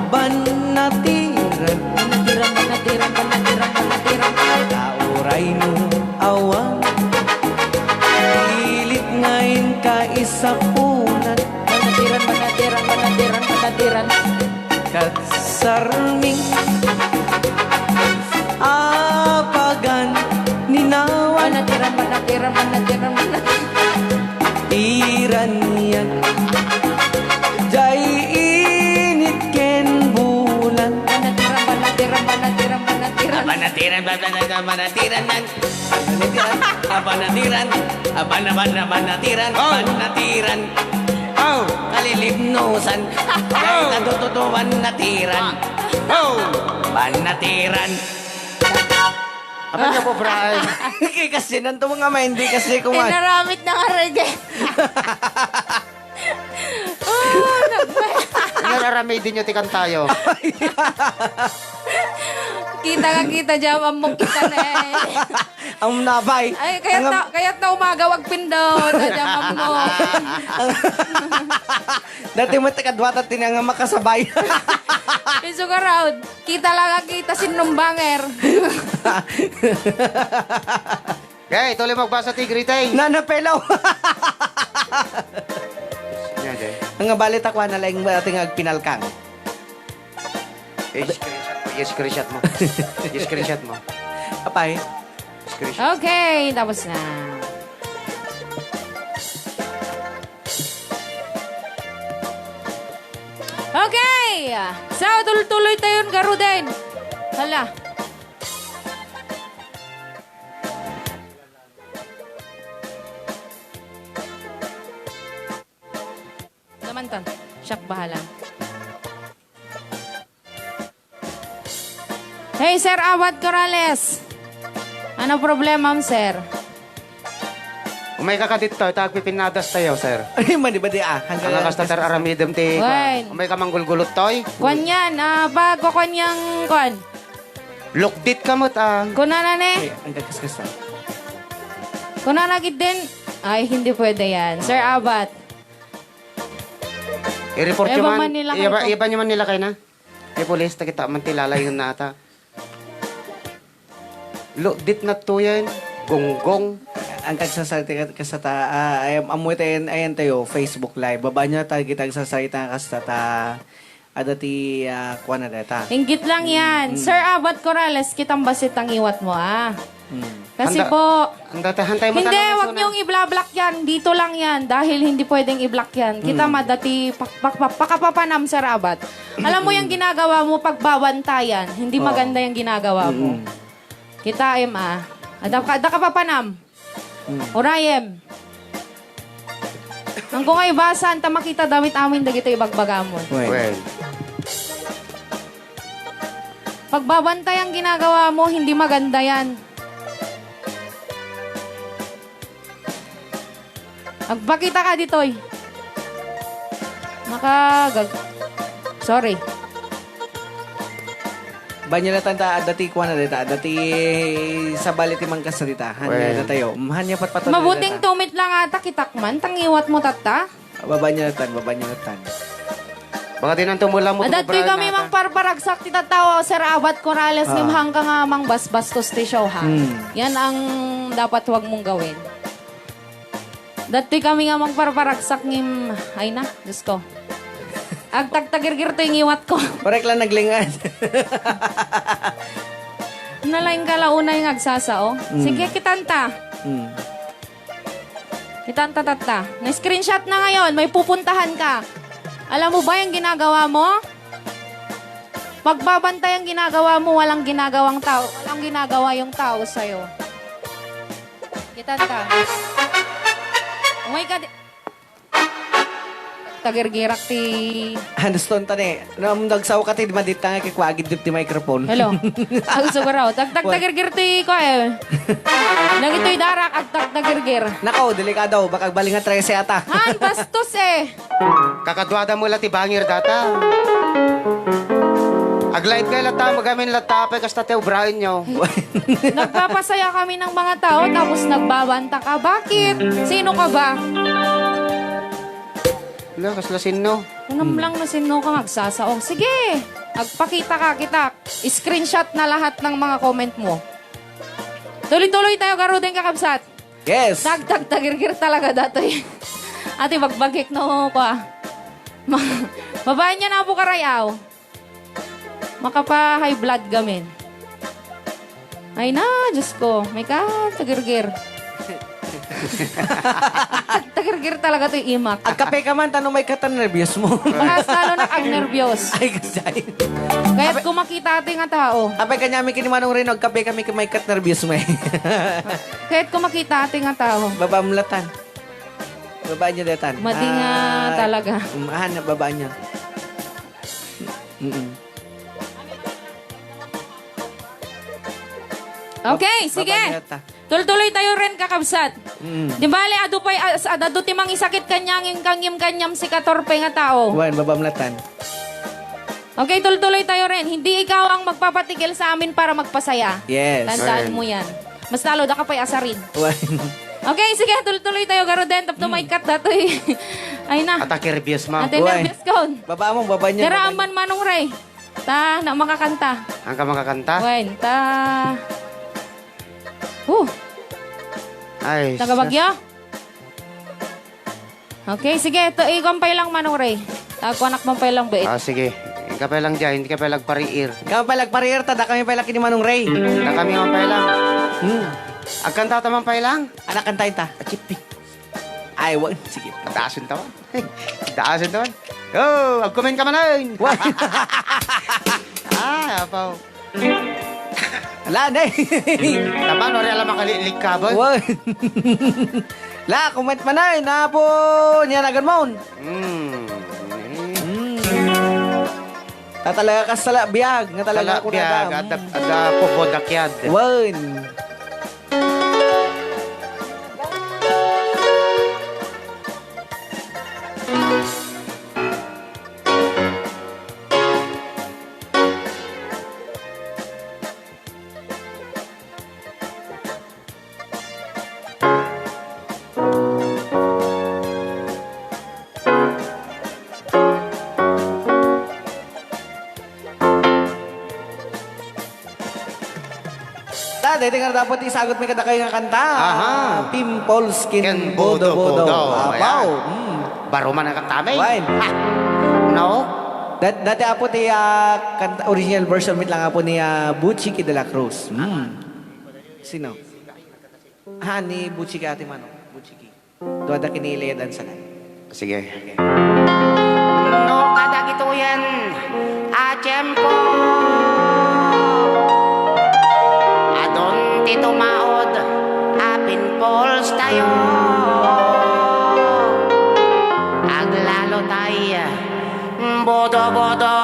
banatiran Banatiran. Tauray no awan pilit ngayon ka isa punan Banatiran. kat sarming apagan ninawan Banatiran. iran yan jay init ken bulan Banatiran. Banatiran man. Banatiran. Oh. Kalilipnusan. Kahit natututuan natiran. Oh. Banatiran. Apa niya po, Brian? Kasi nanto mga hindi kasi kumain. Inaramit na nga reggae. Oh, Nararamay din nyo tikan tayo. kita dyan, amok kita na eh. Ang nabay. Ay, kaya't na umaga, wag pindot. Adyan, amok. Dati mo takadwata tinanga makasabay. Piso ka raud. Kita lang kita sinumbanger. Okay, tuloy magbasa ti Gritay. Nanapelaw. Yan, okay. Ang balita ko na lang ating agpinalkang. Screenshot mo. Screenshot mo. Apay. Screenshot. Okay, tapos na. Okay! So, tuloy tayo yung garo din. Hala. Naman to. Siyak bahala. Hey, Sir Awad Corrales. Ano problema, sir? Umay ka dito, tagpipinadas tayo, sir. Ay, mani ba di Ang kastatar aramidem ti... Wen. Umay ka manggulgulot toy. Kwan yan, bago kwan yang kwan. Lukdit ka mo't Kunana ne? Ang kaskasa. Kunana gid din. Ay, hindi pwede yan. Sir Abat. I-report Iba nyo man. man nila kayo to. Iba nyo man nila kayo na. Ay, polis, kita man tilala yun na ata. Lukdit na to yan. Gonggong. Ang kagsasalita kasata amoy tayo ayan tayo Facebook live baba niya tayo kita kagsasalita kasata adati kuan na data. Hinggit lang yan. Sir Abat Corrales, kitang basit ang iwat mo, Kasi Handa- po, Hantay mo hindi, tanong wag na niyong i-block yan. Dito lang yan. Dahil hindi pwedeng i-block yan. Kita madati, pakapapanam, Sir Abat. Alam mo yung ginagawa mo, pagbabantayan. Hindi maganda yung ginagawa mo. Kita, Ada ka papanam. Orayem. Ang kung ay basan, ta makita damit amin, dagito ibagbagamon. Well, Pagbabantay ang ginagawa mo, hindi maganda yan. Agpakita ka ditoy. Makagag... Sorry. Banyalatan ta dati kuha na dita. Dati sa baliti man kasarita. Hanya na tayo. Hanya patpato. Mabuting tumit lang ata kitakman. Tangiwat mo tata. Babanyalatan. Baka din ang tumula mo. Adatoy kami mang parparagsak ti tatawa Sir Abat Corrales ngim hanggang nga mang basbastos ti show ha. Yan ang dapat huwag mong gawin. Datoy kami nga mang parparagsak ngim... Ay na, Diyos ko. Agtagtagirgir to yung iwat ko. Parek lang naglingad. Nalaing kalauna yung agsasao. Sige, kitanta. Kitanta tata. Na-screenshot na ngayon. May pupuntahan ka. Alam mo ba yung ginagawa mo? Pagbabantay ang ginagawa mo, walang ginagawang tao. Walang ginagawa yung tao sa'yo. Kitanta. Oh my God. Tagirgirak ti... Handstone tani. Nung nagsaw ka ti madit nga kikwagid dip ti microphone. Hello. Ang sugaraw. Tagtagirgir ti ko eh. Nagito'y darak at tagtagirgir. Nako, delikado. Baka balingan 13 ata. Han, bastos eh. Kakadwada mo lati bangir data. Ag-live kayo lata, magamin lata, pa kasta te ubrahin nyo. Nagpapasaya kami ng mga tao tapos nagbabanta ka. Bakit? Sino ka ba? Wala, kaslasin no. Unam lang na sino ka magsasaong. Sige, agpakita ka kita. Screenshot na lahat ng mga comment mo. Tuloy-tuloy tayo, Garudeng Kakabsat. Yes. Tagtagirgir talaga datoy. Ate, magbagik no ko ah. Babae niya na po karayaw. Makapa-high blood gamin. Ay na, Diyos ko. May ka, tagirgir. Tagirgir talaga to yung imak. Agkape ka man, tanong may katan nervyos mo. Mas lalo na ang nervyos. Ay, kasay. Kahit kung makita ating nga tao. Apay kanya may kinimanong rin, agkape kami may kat nervyos mo eh. Kahit kung makita ating nga tao. Babamlatan. Babaan niya detan. Madi nga talaga. Na babaan niya. Okay, sige. Tuloy-tuloy tayo rin, kakabsat. Di bali, ado timang isakit kanyang kanyam si katorpe nga tao. Wan, babamlatan. Okay, tuloy-tuloy tayo rin. Hindi ikaw ang magpapatigil sa amin para magpasaya. Yes. Tandaan mo yan. Mas lalo na ka pa'y asarin. Wan. Okay, sige, tuloy-tuloy tayo, Garuden. Tap to my cut, datoy. Ay na. Atake reviews mo. Ate nervous ko. Baba mo, baba niya. Tara, aman manong Ray. Ta, na makakanta. Ang ka makakanta? Wen, ta. Ay. Taga Bagyo? Okay, sige. Ito, ikampay lang manong Ray. Ako anak mampay lang bait. Sige. Hindi ka pa lang dyan. Hindi ka pa lang pariir. Kami pa lagparier, tada kami pa laki ni Manong Ray. Na kami ang pa lang. Agkanta tamang pa lang. Anak kantayin ta. Achipi. Ay, wag. Sige. Daasin tawan. Daasin tawan. Oh, agkumen ka man ay. Apaw. Ala, na Taman, wala alam makalilik ka ba? Wag. La, comment man na po niya nagan mo. Tatalaga ka sa biyag. Nga talaga ako Biyag, na. ada pupodakyad. Wan. Dahil nga dapat isagot may kadakay nga kanta. Aha. Pimple skin Ken bodo bodo. bodo. Apaw. Ayan. Baruman ang katami. Wine. No? Dati apo ti kanta, original version mit lang apo ni Butchiki de la Cruz. Sino? Ni Butchiki ate Mano. Butchiki. Doa da kiniledan sa kan. Sige. No kadagito yan, achempo. Adon ti tumaod, apin pols tayo. Aglalo tayo, bodo-bodo.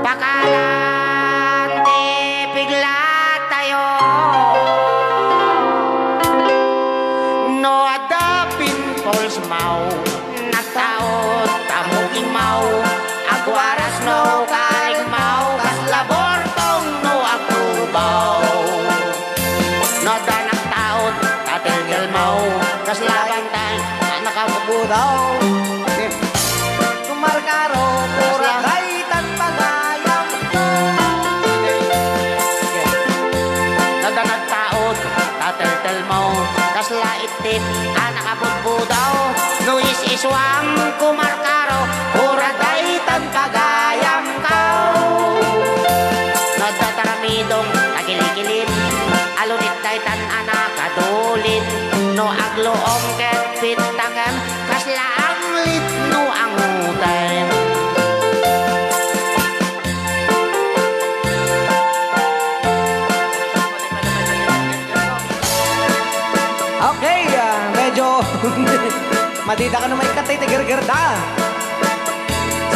Pakalan ti pigla tayo. No daw. Kumarkaro, pura kaitan pagayam. Nadanag taod, tatel-tel mo, kasla itip, anak abudbudaw. Luis iswam, kumarkaro, uraday tan pagayam kao. Nagtataramidong, tagilikilin, alunit daytan anak adulin. No agloong ket pitangem, kasla ang lit no ang utem. Okay, medyo madida ka na may katay tigir-girda.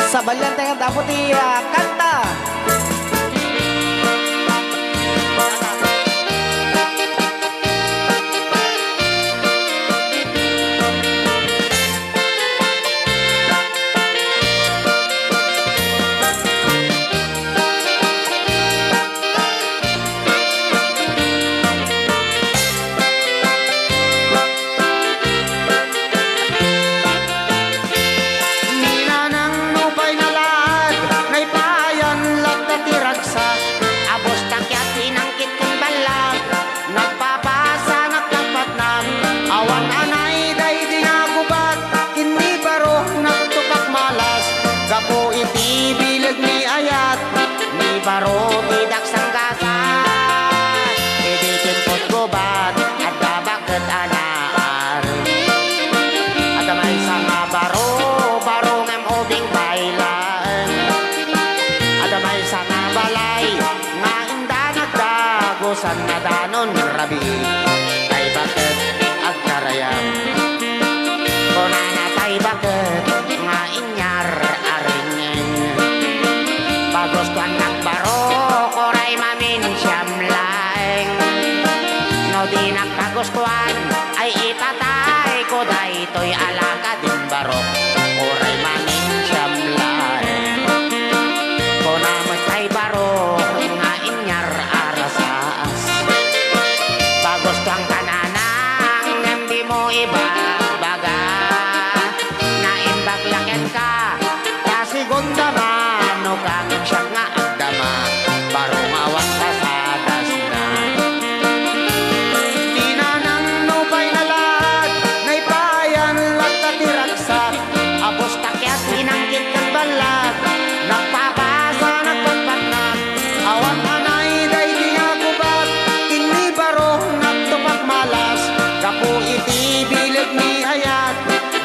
Sa balyan tayo dapat kanta. Ninanang nupay na laad, ngay payan lat na tiragsa. Abos takyat inangkit kang balag, nagpapasa nagkapatnan. Awan anay day dinagubat, kini baro nagtupak malas. Gapo iti bilag ni ayat, ni baro tidak sanggasan. Idi kimpot gubat, at babakit anaan. At may sama baro, baro ngem obing bailan. At may sama balay, nga inda nagdagosan na danon rabi. Tay bakit agkarayam. Kunana tay bakit nga inyar aringen. Bagos tuan nagbaro, koray mamin siyam laeng. No di nagkagustuhan ay ipatay ko daytoy alaka din barok. Oray manin siyam laeng. Kung naman ay barok nga inyar arasas. Bagos tuang kananang hindi mo ibabaga. Naimbaglaken ka kasi gundaman o kang siya nga agdama. Barong awang kasadas na. Ninanang nupay na lahat, ngay payan lat na tiragsak. Abos takyat inanggit kang balat, nagpapasa nagpagpatnak. Awan anay day di nga gubat, kini baro nagtupak malas. Kapu iti bilag ni ayat,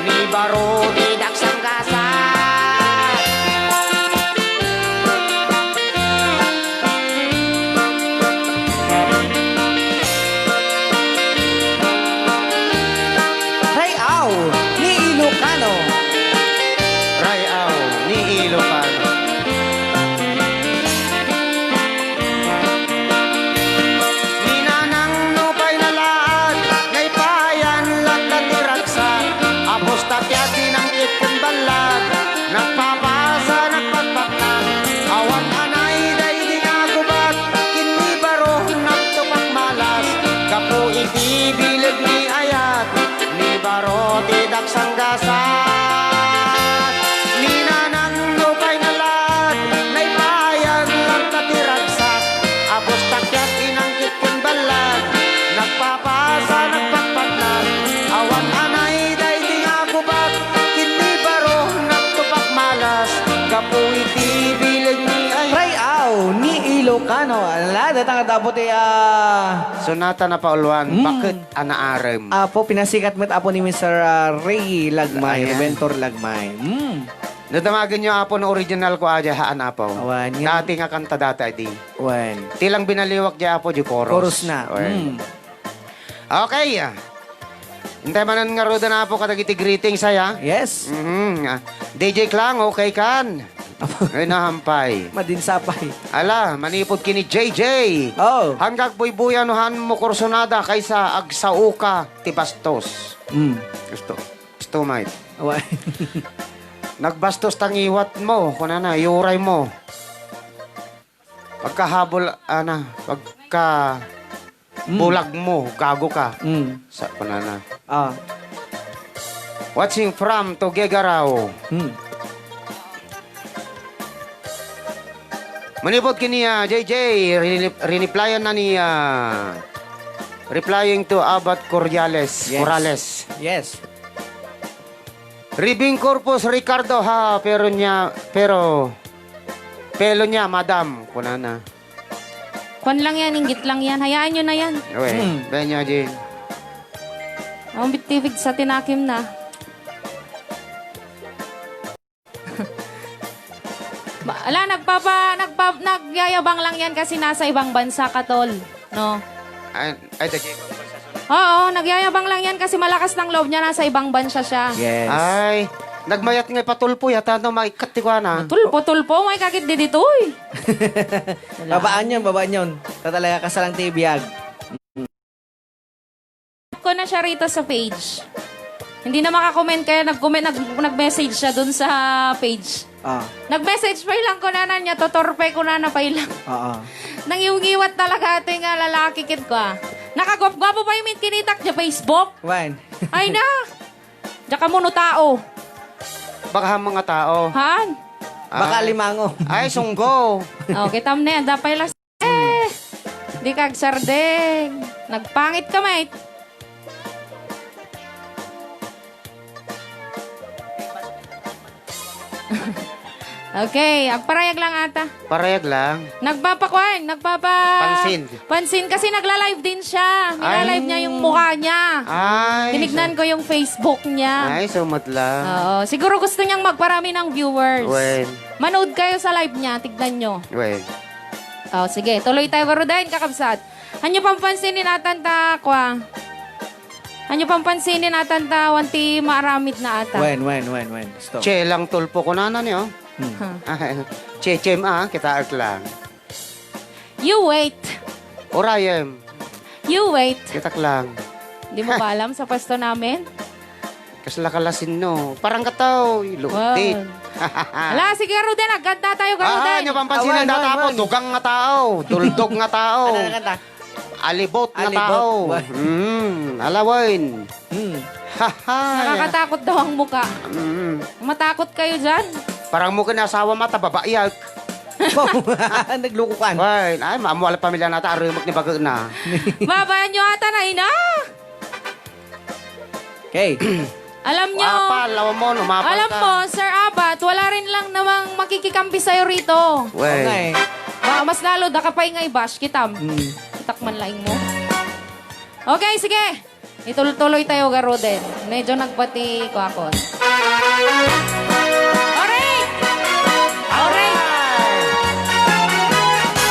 ni baro tidak sanggasan. Rayaw ni Ilocano. Rayaw ni Ilocano. Ninanang nupay na lahat, ngay payan lat na tiragsa. Apos takyat inangkit kang balag, nagpapasa nagpagpaknak. Awan anay day di nga gubat, kini baro nagtupak malas. Kapu iti bilag ni ayat, ni baro tidak sanggasan. Ninanang nupay na lahat, ngay payan lat na tiragsak. Apos takyat inangkit kang balag, nagpapasa nagpagpatnak. Awan anay day di nga gubat, kini baro nagtupak malas. Kapu iti bilag ni ayat. Rayaw ni Ilocano. Ala, datang dapat Sonata na pauluan, bakit anaarem? Apo, pinasikat mo't apo ni Mr. Ray Lagmay, Ayan. Reventor Lagmay. Nadamagin niyo apo na original ko aja haan apo. Awan, yan. Dati nga kanta dati di. Wen. Tilang binaliwak niya apo di chorus. Chorus na. Awan. Okay. Hintay manan nga roda na apo katagiti greeting saya. Yes. DJ Klang, okay kan? Ay nahampay. Madinsapay. Ala, manipod kini JJ. Oh. Hanggang buy-buyanuhan mo kursonada kaysa agsauka ti bastos. Gusto mate. Awan. Nagbastos tang iwat mo, kunana, yuray mo. Pagkahabol, pagka bulag mo, gago ka. Sa kunana. Ah. Watching from Tuguegarao. Manipod kini JJ, riniplyan na ni replying to Abad Cordiales. Yes. Corrales. Yes. Ribing Corpus Ricardo ha, pero pelo niya, madam. Kunana. Kwan lang yan, inggit lang yan. Hayaan nyo na yan. Uwe, benyo din. Ang bitivig sa tinakim na. Ala, nagyayabang lang yan kasi nasa ibang bansa ka, tol. No? Ay, dagi. Oo, nagyayabang lang yan kasi malakas ng loob niya, nasa ibang bansa siya. Yes. Ay, nagmayat nga patulpo yata no maikat ti ko na. Tulpo, may kakit di dito, uy. Babaan yun. Tatalaga ka sa lang tibiyag. Ko na siya rito sa page. Hindi na makakomment kaya nag-message siya dun sa page. Nag-message pa ilang ko na niya, totorpe ko na pa ilang. Nangiwiwat talaga ito yung lalaki kid ko Nakagwap-gwapo pa yung kinitak niya Facebook. Wan. Ay na! Diyan ka muna tao. Baka mga tao. Han? Baka limango. Ay, sunggo. Okay, tam na yan. Dapay lang. Di kag sardeng. Nagpangit ka, mate. Okay, agparayag lang ata. Parayag lang. Pansin kasi nagla-live din siya. Nagla-live niya yung mukha niya. Ay. Tinignan ko yung Facebook niya. Ay, sumot lang. Oo, siguro gusto niyang magparami ng viewers. Wen. Manood kayo sa live niya, tignan nyo. Wen. Oh, sige, tuloy tayo Barudain, kakabsat. Hanyo pang pansinin natin ta, kwa. Hanyo pang pansinin natin ta, wanti maaramid na ata. When. Stop. Che lang tulpo ko na niyo. Ay, che, kita art lang. You wait. Orayem, You wait. kitak lang. Di mo ba alam sa pwesto namin? Kaslakalasin no. Parang kataw, luktit. Ala, sige Ruden, agad tayo Ruden. Nyo pampansinan na tao, dugang nga tao, duldog nga tao, Ano na kanta? alibot nga Alibot. tao. Alawain. Nakakatakot daw ang muka. Matakot kayo dyan? Parang mo kinasawa mata, babayak. Naglukukan. Ay, maamuala pamilya natin, arimok ni bagag na. Babayan nyo ata na ina. Okay. Alam nyo, Lawa mo, umapal ka. alam mo, Sir Abat, wala rin lang namang makikikampi sa'yo rito. Wey. Mas lalo, dakapay nga i-bash kitam. Itakman laing mo. Okay, sige. Ituloy tayo, Garoden. Medyo nagpati ko ako. Alright! Alright!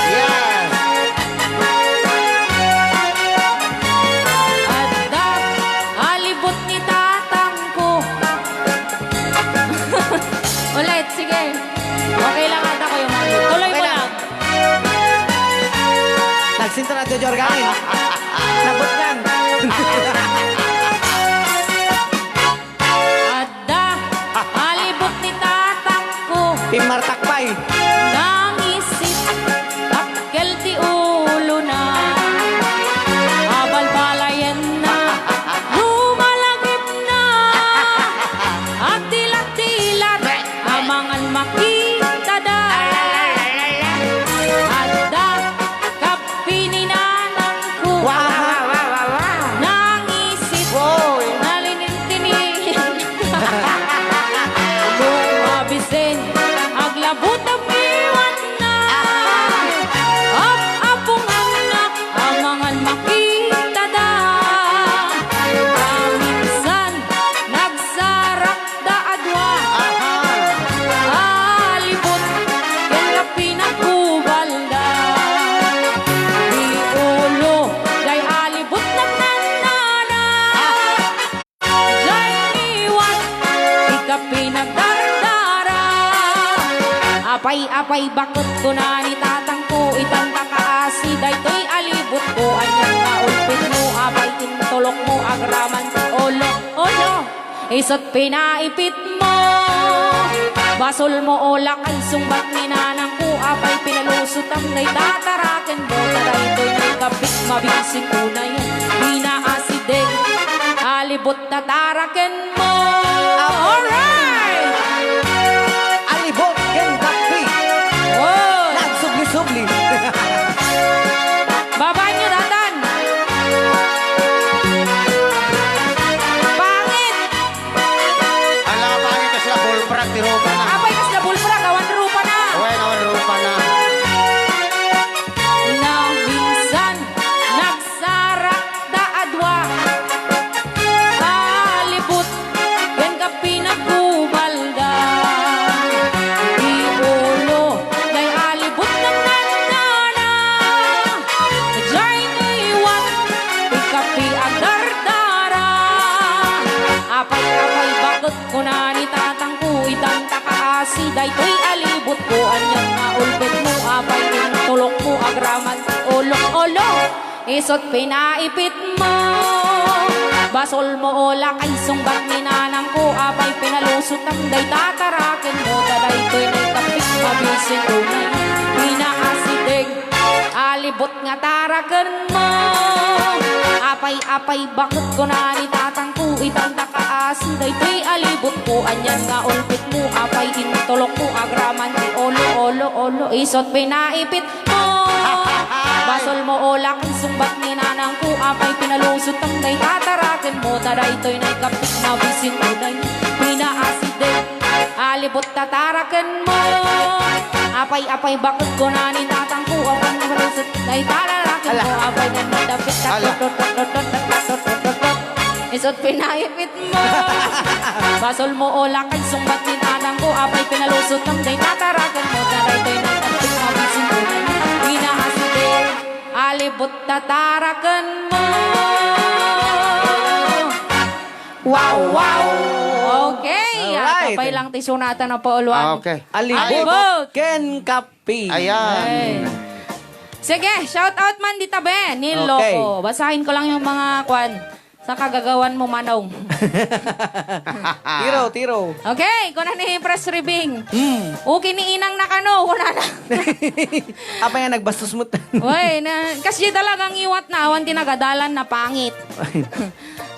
Yes. At alibot ni tatang ko. Ulit, sige. Okay lang ata ko yung mga. Tuloy mo lang. Nagsinto na ito, Jorgain. Nabot yan. Ada, alibot ni tatang ko. Pimartakpay. Nang isip, akkel ti ulo na. Abalbalayan na, lumalagip na. At tilat-tilat, amangan makita da. Ada, kapininanan ko. Nang isip, nalinintinin. Mabisin, aglabot ang iwan na. Apong anak, amangan makita da. Minsan, nagsarak da adwa. Alibot, kaya pinagkubal da. Di ulo, kay alibot ng nanana. Diya'y iwan, di ka pinagdardara. Apay-apay bakot ko na ni tatang ko, itang kakaasi, daytoy alibot ko, anyang naulpit mo, apay tintulok mo, agraman sa ulo, ulo, isot pinaipit mo. Basol mo olak ay sumbat ni nanang ko, apay pinalusot ang day tataraken mo, daytoy na kapit mabising ko na yan, hinaasiden, alibot tataraken mo. agdardara. Apay bakit ko na ni tatang ko itang takaasi. Daytoy alibot ko anyang nga ulpit mo. Apay tulok mo agraman ulok-ulo. Isot pinaipit mo. Basol mo ola kay sungbat ni nanang ko. Apay pinalusot ang day tatarakin mo. Daytoy na tapik mabisin ko na pinaasidig. Alibot nga tarakan mo. Apay bakit ko na ni tatang ko itang takaasi. Daytoy alibot ko anyan nga ulpit mo. Apay intulok mo agraman ni olo isot pinaipit mo. Basol mo ola kung sumbat ni nanang ko. Apay pinalusot ang day tatarakin mo. Daytoy na kapit na bisin mo day pinaasidig. Alibot tatarakan mo. Apay bakit ko na ni tatang ko. Apay pinalusot day tatarakin mo. Apay na nadapit isot pinaipit mo. Basol mo ola kay sumbat ni nanang ko. Apay pinalusot ang day tatarakan mo. Daytoy na kapit na bisin mo day pinaasidig. Alibot tatarakan mo. Wow! Okay. Alright. Kapay lang tisunatan na pauluan. Okay. Alibot Ken Kapi. Ayan. Ay. Sige, shout out man dita be, Nilo Okay. ko. Basahin ko lang yung mga kwan sa kagagawan mo manong. Tiro. Okay, kuna ni press ribbing. Okay ni inang nakano, kuna na. Apa nga nagbastos mo? Uy, kasi talagang iwat na awan tinagadalan na pangit.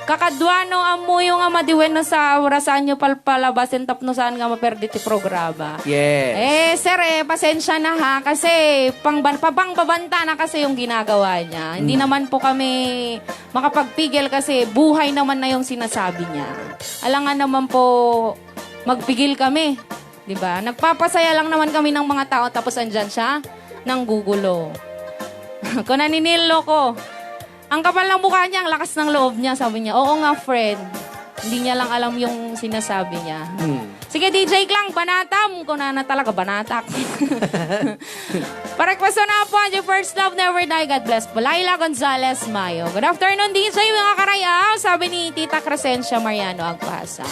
Kakadwano amo yung madiwen na sa orasan nyo palpalabasin tapno saan nga maperdi ti programa. Yes. Sir, pasensya na ha kasi pabangbabanta na kasi yung ginagawa niya. Hindi naman po kami makapagpigil kasi buhay naman na yung sinasabi niya. Alangan naman po magpigil kami. 'Di ba? Nagpapasaya lang naman kami ng mga tao tapos andyan siya nang gugulo. Kung naninilo ko, ang kapal ng mukha niya, ang lakas ng loob niya, sabi niya. Oo nga, friend. Hindi niya lang alam yung sinasabi niya. Sige, DJ Klang, banatam. Kung na talaga, banatak. Parequesto na po ang First Love Never Die. God bless po. Laila Gonzalez Mayo. Good afternoon, DJ, mga karayaw. Sabi ni Tita Crescencia Mariano Agpasa.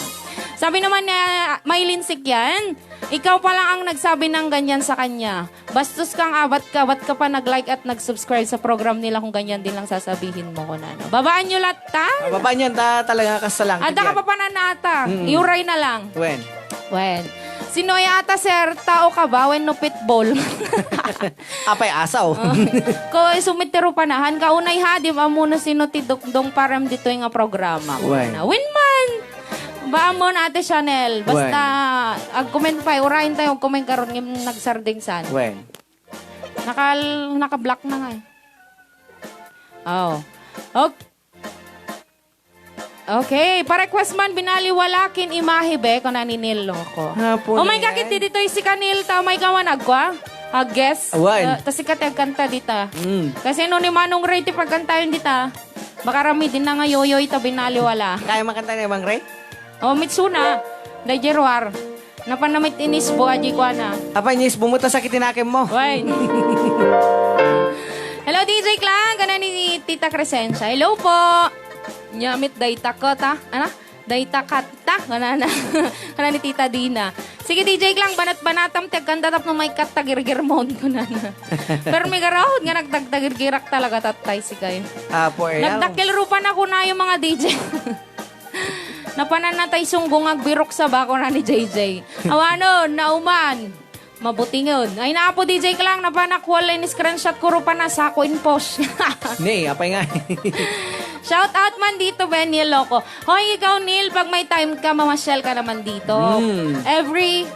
Sabi naman niya, Maylin Sikyan, ikaw pa lang ang nagsabi ng ganyan sa kanya. Bastos kang ba't ka pa nag-like at nag-subscribe sa program nila kung ganyan din lang sasabihin mo ko na. No? Babaan nyo lahat, ta? Baba niyan, talaga kasalang. Ada ka pa pananata. Iuray na lang. When? Sino yata, sir? Tao ka ba? When no pitball? Apay asaw. Ko sumitero panahan. Kaunay hadim, amuna sino tidukdong param dito yung programa. When? Win man! Ba mo na ate Chanel. Basta, ag-comment pa. Urahin tayo, comment karon yung nagsarding san. When? Naka-block na nga eh. Oh. Okay. Pa-request man, binaliwalakin imahe be, kung naninilo ko. Oh my God, dito yung si Kanil, tamay ka man agwa. Guess. Tas si Kateg kanta dita. Kasi no ni Manong Ray, ti pagkantayon dita, makarami din na nga yoyoy ta binaliwala. Kaya makanta ni Mang Ray? Oh, Mitsuna. Dajerwar. Napanamit inisbo, aji ko na. Apay nis, bumuta sa kitinakim mo. Why? Hello, DJ Klang. Kana ni Tita Crescencia. Hello po. Nyamit dayta ko ta. Ano? Dayta kata. Kana na. Kana ni Tita Dina. Sige, DJ Klang. Banat-banatam. Tagkandatap ng may katagirgir mount ko na. Pero may garahod nga nagtagtagirgirak talaga tatay si kayo. Nagdakil rupan ako na yung mga DJ. Napanan na tayo sunggong agbirok sa bako na ni JJ. Awanon, nauman. Mabutingon. Ay na po DJ Klang, napanakwalay ni screenshot ko ro pa na sa ako in post. Ni, apay nga. Shout out man dito, Ben, Neil Loco. Hoy, ikaw, Neil, pag may time ka, mamasyal ka naman dito. Every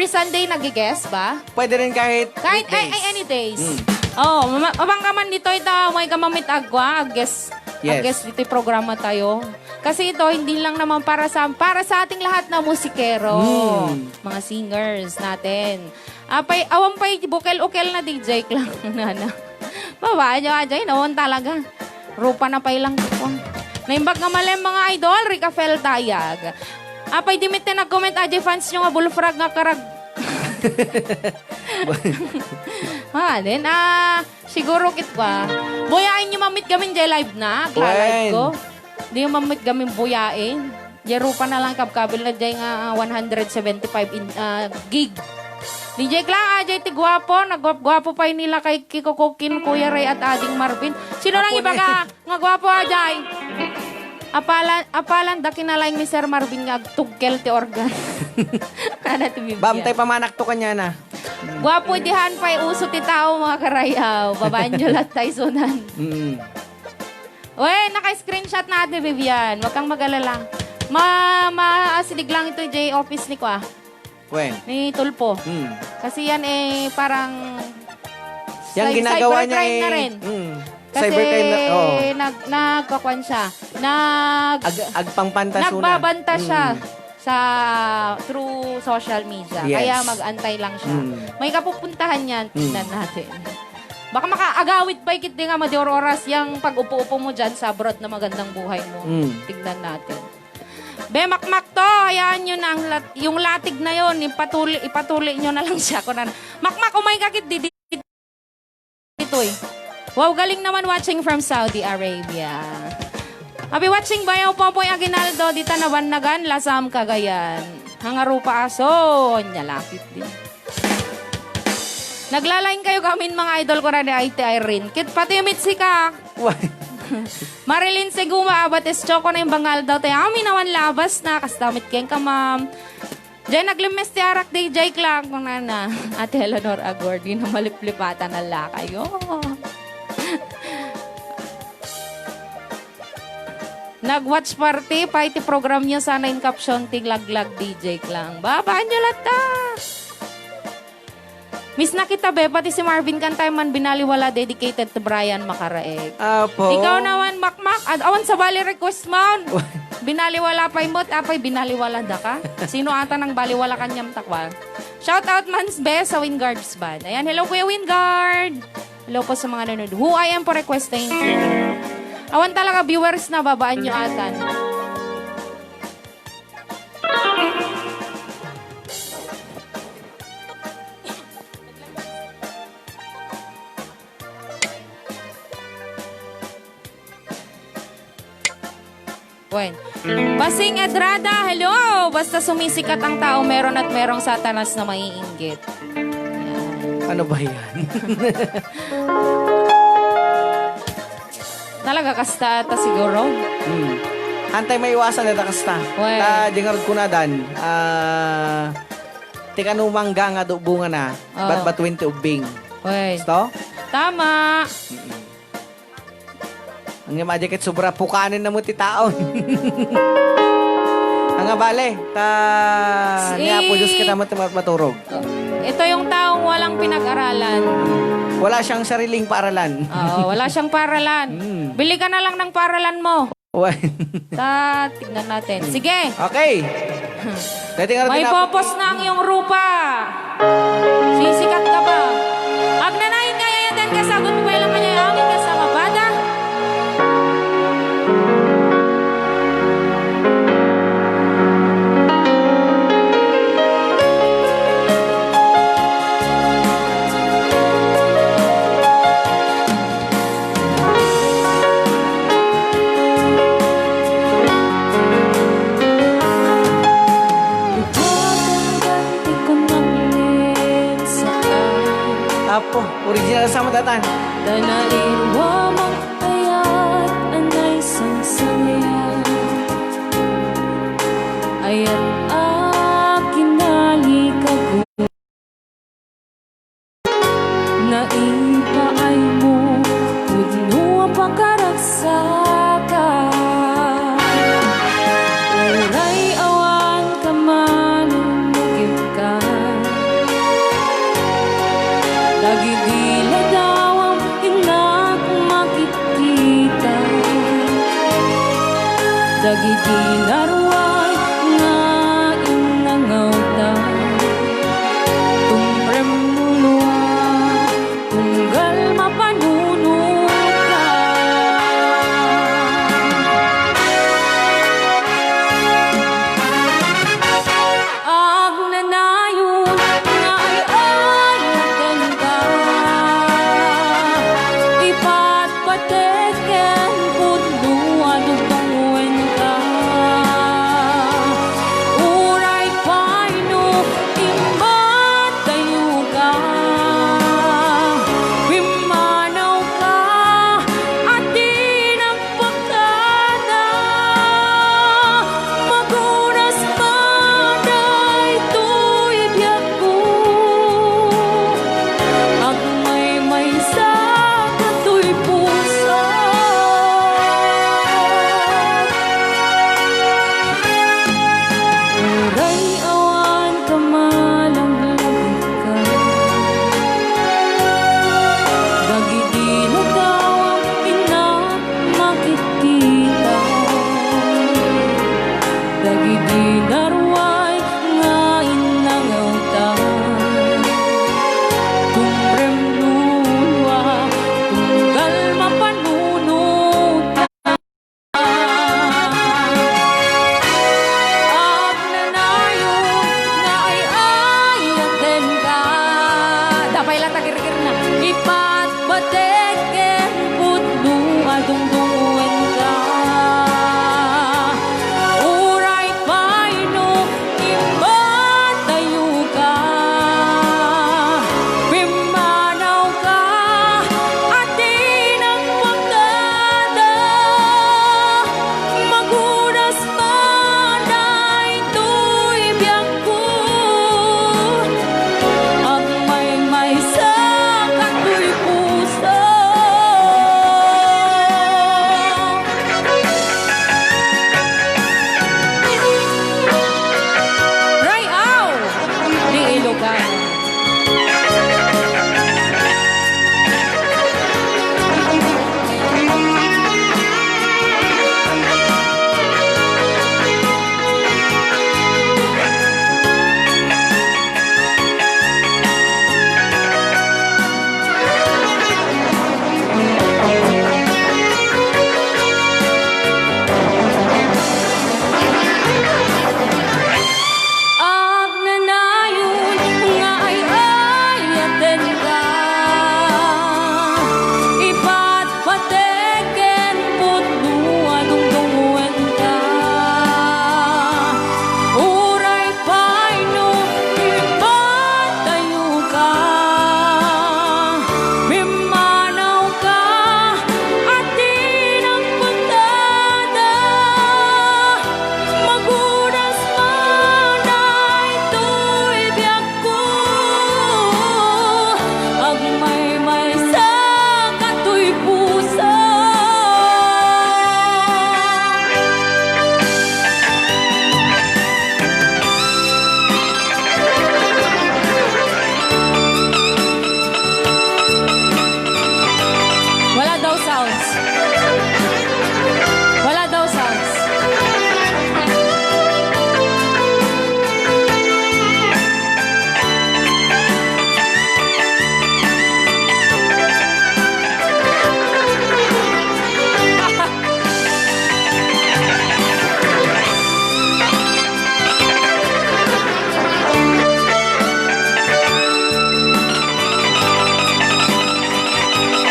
Sunday nag-guest ba? Pwede rin kahit weekdays. Any days. Oh, mabang ka man dito, ito, may kamamit agwa, guest. Yes. Guest dito yung programa tayo. Kasi ito, hindi lang naman para sa ating lahat na musikero. Mga singers natin. Awan pa'y bukel-ukel na DJ Klang. Baba, adyo, nawan talaga. Rupa na pa'y lang. Naimbag nga malem mga idol, Rica Fel Tayag. Apay dimit na nag-comment, adyo fans nyo nga bulfrag nga karag. Din, siguro kit ba? Buyain nyo mamit gamin jay live na. Live ko. Di yung mamit gamin buyain. Jero pa na lang kabkabil na jay nga 175 gig. DJ Klang, ajay ti gwapo. Nagwapo pa yun nila kay Kiko Kokin, Kuya Ray at Ading Marvin. Sino lang iba ka? Nga gwapo ajay. Apalan da kinalaing ni Sir Marvin nga tugkel ti organ. Kada ti bibigyan. Bamtay pamanak to kanya na. Gwapo dihan pa'y uso ti tao mga karayaw. Babaan nyo lahat tayo sunan. Uy, naka-screenshot na ate Vivian. Huwag kang mag-alala. Asilig lang ito J office ni Kwa. When? Ni Tulpo. Kasi yan parang Yang ginagawa niya cybercrime na rin. Kasi cybercrime na, nagkakwan siya. Agpangpantasunan. Nagbabanta siya sa through social media. Yes. Kaya mag-antay lang siya. May kapupuntahan yan. Tingnan natin. Baka makaagawit pa ikit nga madior oras yung pag-upo-upo mo dyan sa abroad na magandang buhay mo. Tignan natin. Be, makmak to. Hayaan nyo na yung latig na yon. Ipatuloy nyo na lang siya. Makmak, umay kakit dito eh. Wow, galing naman watching from Saudi Arabia. Abi watching bayaw po po yung Aguinaldo. Dita na Bannagan, Lasam, Cagayan. Hangaro pa aso. Nyalapit din. Naglalain kayo kamin mga idol ko na ni IT Irene. Kit pati yung mitsi ka. Marilyn Seguma, abates Choco na yung bangal daw tayo. Amin naman labas na, kasdamit keng ka ma'am. Diyan naglimes ti arak di Jay Klang kung na Ate Eleanor Agor, di na maliplipatan na la kayo. Nag-watch party, pa iti program nyo sana yung caption ting laglag DJ Klang. Babaan nyo lata. Miss na kita, be, pati si Marvin Kantay man binaliwala dedicated to Brian Macaraeg. Apo. Ikaw naman, Makmak, awan sa bali request man. Binaliwala pa imot, apay binaliwala da ka. Sino ata nang baliwala kanyang takwa? Shout out mans, be, sa Wingards Band. Ayan, hello Kuya Wingard. Hello po sa mga nanonood. Who I am po request, thank you. Awan talaga viewers na babaan nyo atan. Basing Edrada, hello! Basta sumisikat ang tao, meron at merong satanas na maiinggit. Ano ba yan? Talaga kasta ata siguro. Antay may iwasan na kasta. Wey. Dingarod ko na dan. Tika numangga nga do bunga na. Ba't ba 20 ubing? Wey. Gusto? Tama. Ang imadikit sobra pukanin na mo ti taon. Ang bale, niya po Diyos kita maturog. Ito yung taong walang pinag-aralan. Wala siyang sariling paaralan. Oo, wala siyang paralan. Bili ka na lang ng paralan mo. Tignan natin. Sige. Okay. May popos na ang iyong rupa. Sisikat ka ba? Agnanayin nga yayadan ka, sagot mo ba ilang kanya yamin ka sa mabada? Apo, original sa matatan. Danain mo mang ayat anay sangsangyan ayat akin nalikago naipaay mo pudno ang pagkaragsaka uray awan ka man umugip ka Dagidila daw ang inak makikita Dagidinarway nga inangaw ta Tumrem mulwa tunggal mapanunod ka Agnanayon nga ay ayatan ka pateken putnu adungdungen ka. Uray paino impatayo ka. Pimanaw ka atin ang pagdada. Magunas man ay ito'y biyak ko. Ang may sa kato'y puso. Rayaw ni Ilocano. Ang nanayon nga ay ayaten ka. Iba't pateken putnu adungdungen ka. Uray paino impatayo ka. Mimanaw ka atin ang pagdada. Magunas man ay ito'y biyak ko. Agmay sa kato'y puso. Wala daw sounds. Wala daw sounds.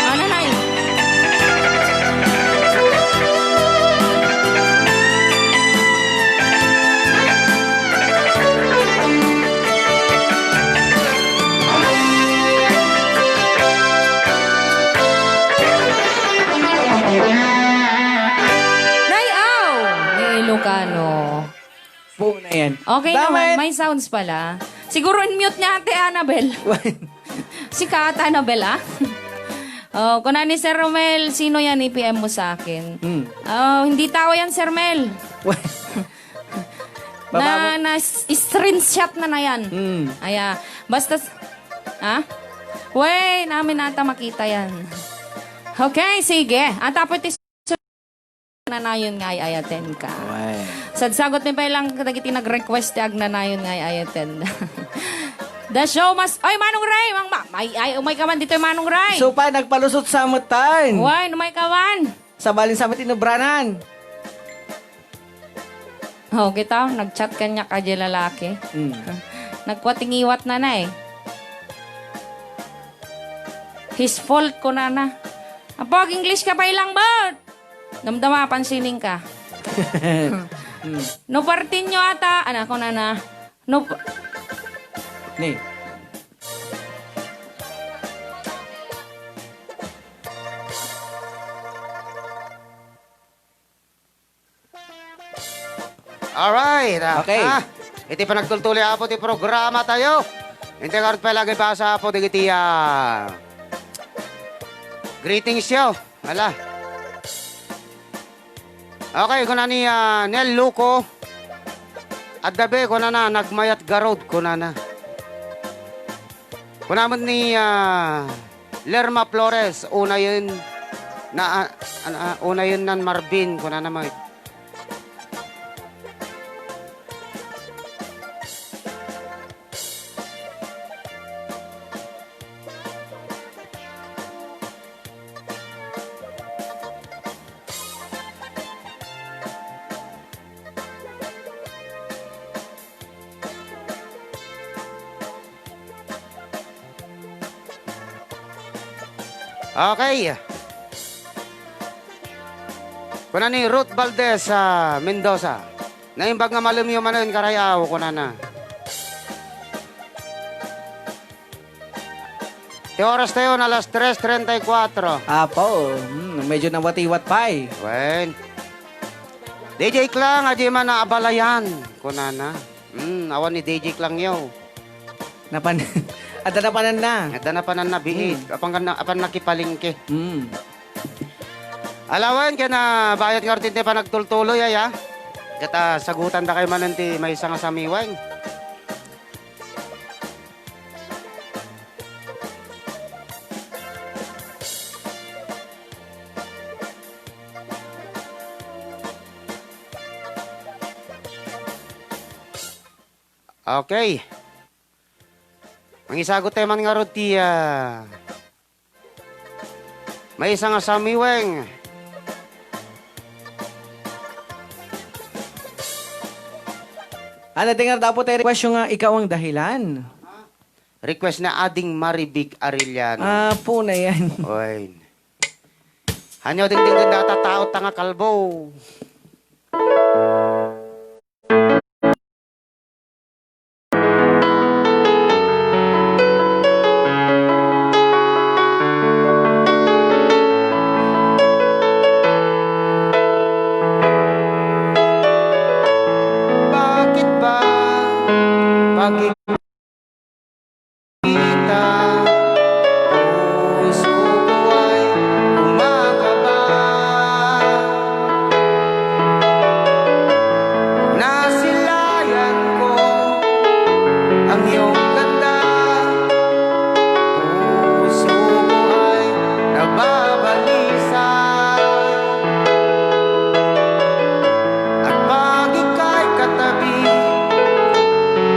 Ano na yun? Rayaw ni Ilocano. Boom na yan. Okay Damn naman, it! may sounds pala. Siguro in-mute niya ate Annabel. Si Kat Annabel, ah. Oh, kung ni Sir Romel, sino yan? I-PM mo sa akin. Oh, hindi tao yan, Sir Mel. Na screenshot na yan. Aya, basta, ha? Wey, namin nata makita yan. Okay, sige. At tapos na na yun nga ay ayaten ka. Sa sagot ni lang kitagiti nag-request ag na yun nga ay ayaten. The show must... Oy, Manong Ray! Umay ka man dito yung Manong Ray. So pa, nagpalusot sa mutan. Uy, umay ka man. Sa balin sa matinubranan. Oh, kita, nag-chat kanya ka di lalaki. Nagkwatingiwat na eh. His fault ko na. Apog, English ka pa ilang ba? Damdama, pansinin ka. No partin nyo ata. Anak ko na. No... Ni. Alright. Okay. Iti pa nagtultuli apo ti programa tayo. Hindi karoon pa lagi pa sa apo ti greetings yo. Ala. Okay, kuna ni Nel Luco. At dabi, kuna na, nagmayat garod, kuna na. Kuna mo ni Lerma Flores, una yun nan Marvin, kuna na may. Okay. Kuna ni Ruth Valdez sa Mendoza. Naimbag nga malumyo manon karayaw kuna na. Te oras tayo na alas 3:34. Apo, medyo nawatiwat pa eh. Wen. DJ Klang, adi man na abalayan. Kuna na. Awan ni DJ Klang yaw. Napan Ada napanan na. Ada na panan na biit. Apan nakipalingke. Mm. Alawan kaya na bayad nga rin pa nagtultuloy ay ha. Kata sagutan da kayo mananti may isang samiwang. Okay. Mangisagot tayo man nga rin may isang samiwang. Ano tingar dapat tayo request yung ikaw ang dahilan. Request na ading Maribig Arellano. Apo na yan. Oy. Hanyo ding data tao tanga kalbo. Bakit ba pagkikita puso ko ay kumakaba? Nasilayan ko ang iyong ganda, puso ko ay nababalisa. At pag ika'y katabi,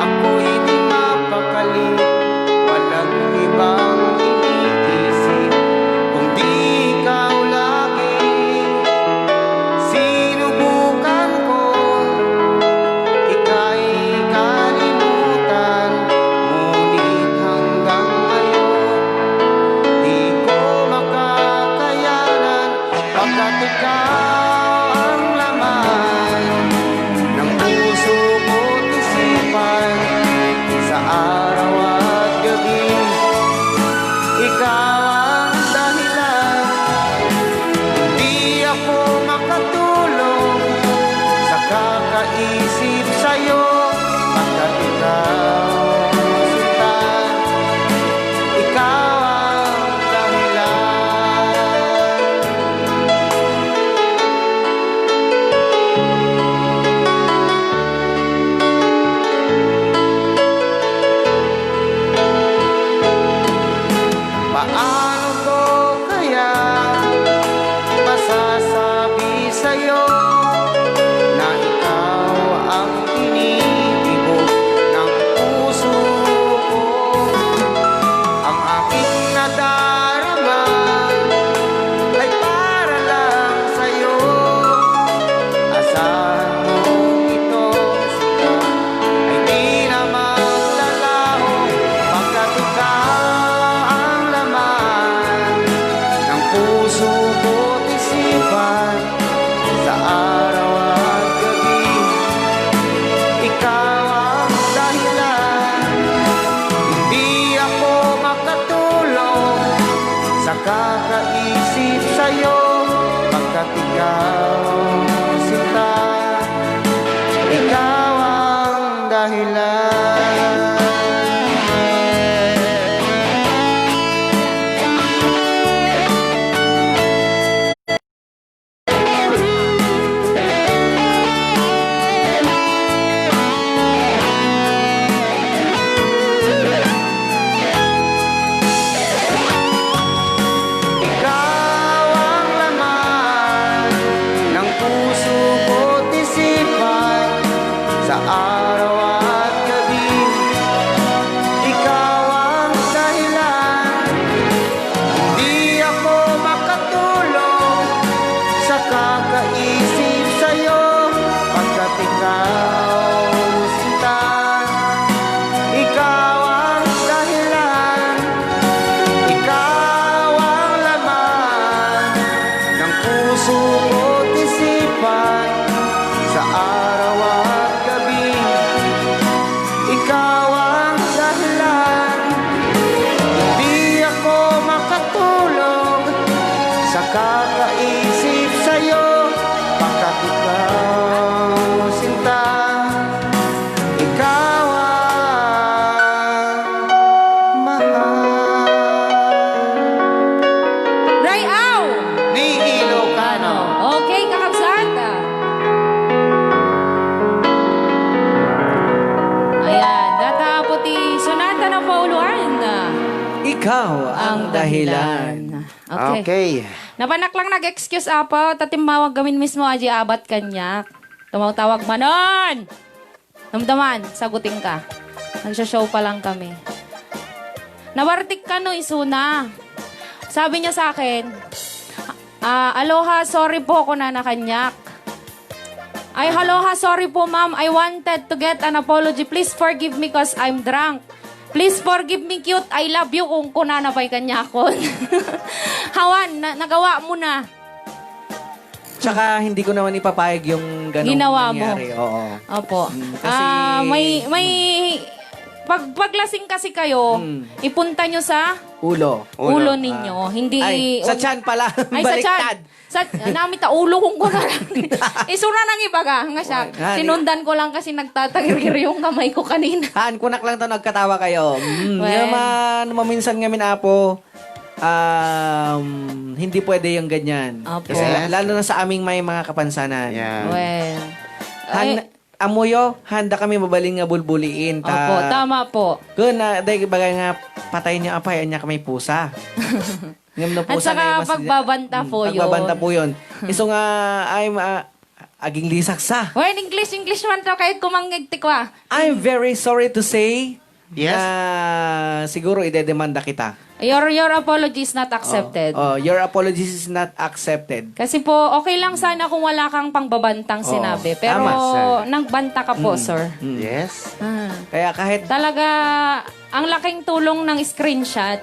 ako'y di mapakali. Walang ibang iniisip kundi ikaw lagi. Sinubukan ko, ika'y kalimutan. Ngunit hanggang ngayon, di ko makakayanan. Pagkat ikaw ang laman ng puso ko't isipan, sa araw at gabi. Ikaw ang dahilan, hindi ako makatulog sa kakaisip sa'yo. Pagkat ikaw ang sultan, ikaw ang dahilan. Paano ko kaya masasabi sa'yo na ikaw ang tinitibok ng puso ko? Ang aking nadarama ay para lang sa'yo. Asahan mo ito ay di na maglalaho. Pagkat ikaw ang laman ng puso ko't isipan, sa araw at gabi. Ikaw ang dahilan, hindi ako makatulog sa kakaisip sa'yo. Pagkat ikaw sinta, ikaw ang dahilan. Ikaw ang laman ng puso ko't isipan, sa araw at ikaw ang dahilan. Okay. Okay. Napanak lang nag-excuse apo, tatimawag gamin mismo aji abat kanyak. Tumawag manon! Namdaman, sagutin ka. Nagsha-show pa lang kami. Nawartik ka no, isuna. Sabi niya sa akin, aloha, sorry po ako na nakanyak. Ay, aloha, sorry po ma'am. I wanted to get an apology. Please forgive me cause I'm drunk. Please forgive me, cute. I love you kung kunanapay kanyakon. Hawan, nagawa mo na. Tsaka hindi ko naman ipapayag yung ganong Ginawa mo. nangyari. Oo. Opo. Kasi- May paglasing kasi kayo, ipunta nyo sa Ulo. ulo ninyo. Hindi... Ay, sa tiyan pala. Ay, Baliktad. sa namit ulo kong kuna lang. Isura nang iba ka. Nga siya. Why? Sinundan ko lang kasi nagtatagir yung kamay ko kanina. Haan, kunak lang to nagkatawa kayo. Well. Naman, maminsan ngamin apo, hindi pwede yung ganyan. Opo. Kasi lalo na sa aming may mga kapansanan. Yan. Well. Amuyo, handa kami mabaling nga bulbuliin. Opo, tama po. Kung na, dahil bagay nga, patay niya apay, niya kami pusa. Ngam na At pusa saka na yung mas- pagbabanta po yun. Pagbabanta po yun. Iso nga, aging lisak sa. Well, English man to kahit kumangigtik wa. I'm very sorry to say Yes. na siguro idedemanda kita. Your apology is not accepted. Your apologies is not accepted. Kasi po, okay lang sana kung wala kang pangbabantang sinabi. Pero, tama, sir. nagbanta ka po, sir. Yes. Kaya kahit Talaga, ang laking tulong ng screenshot.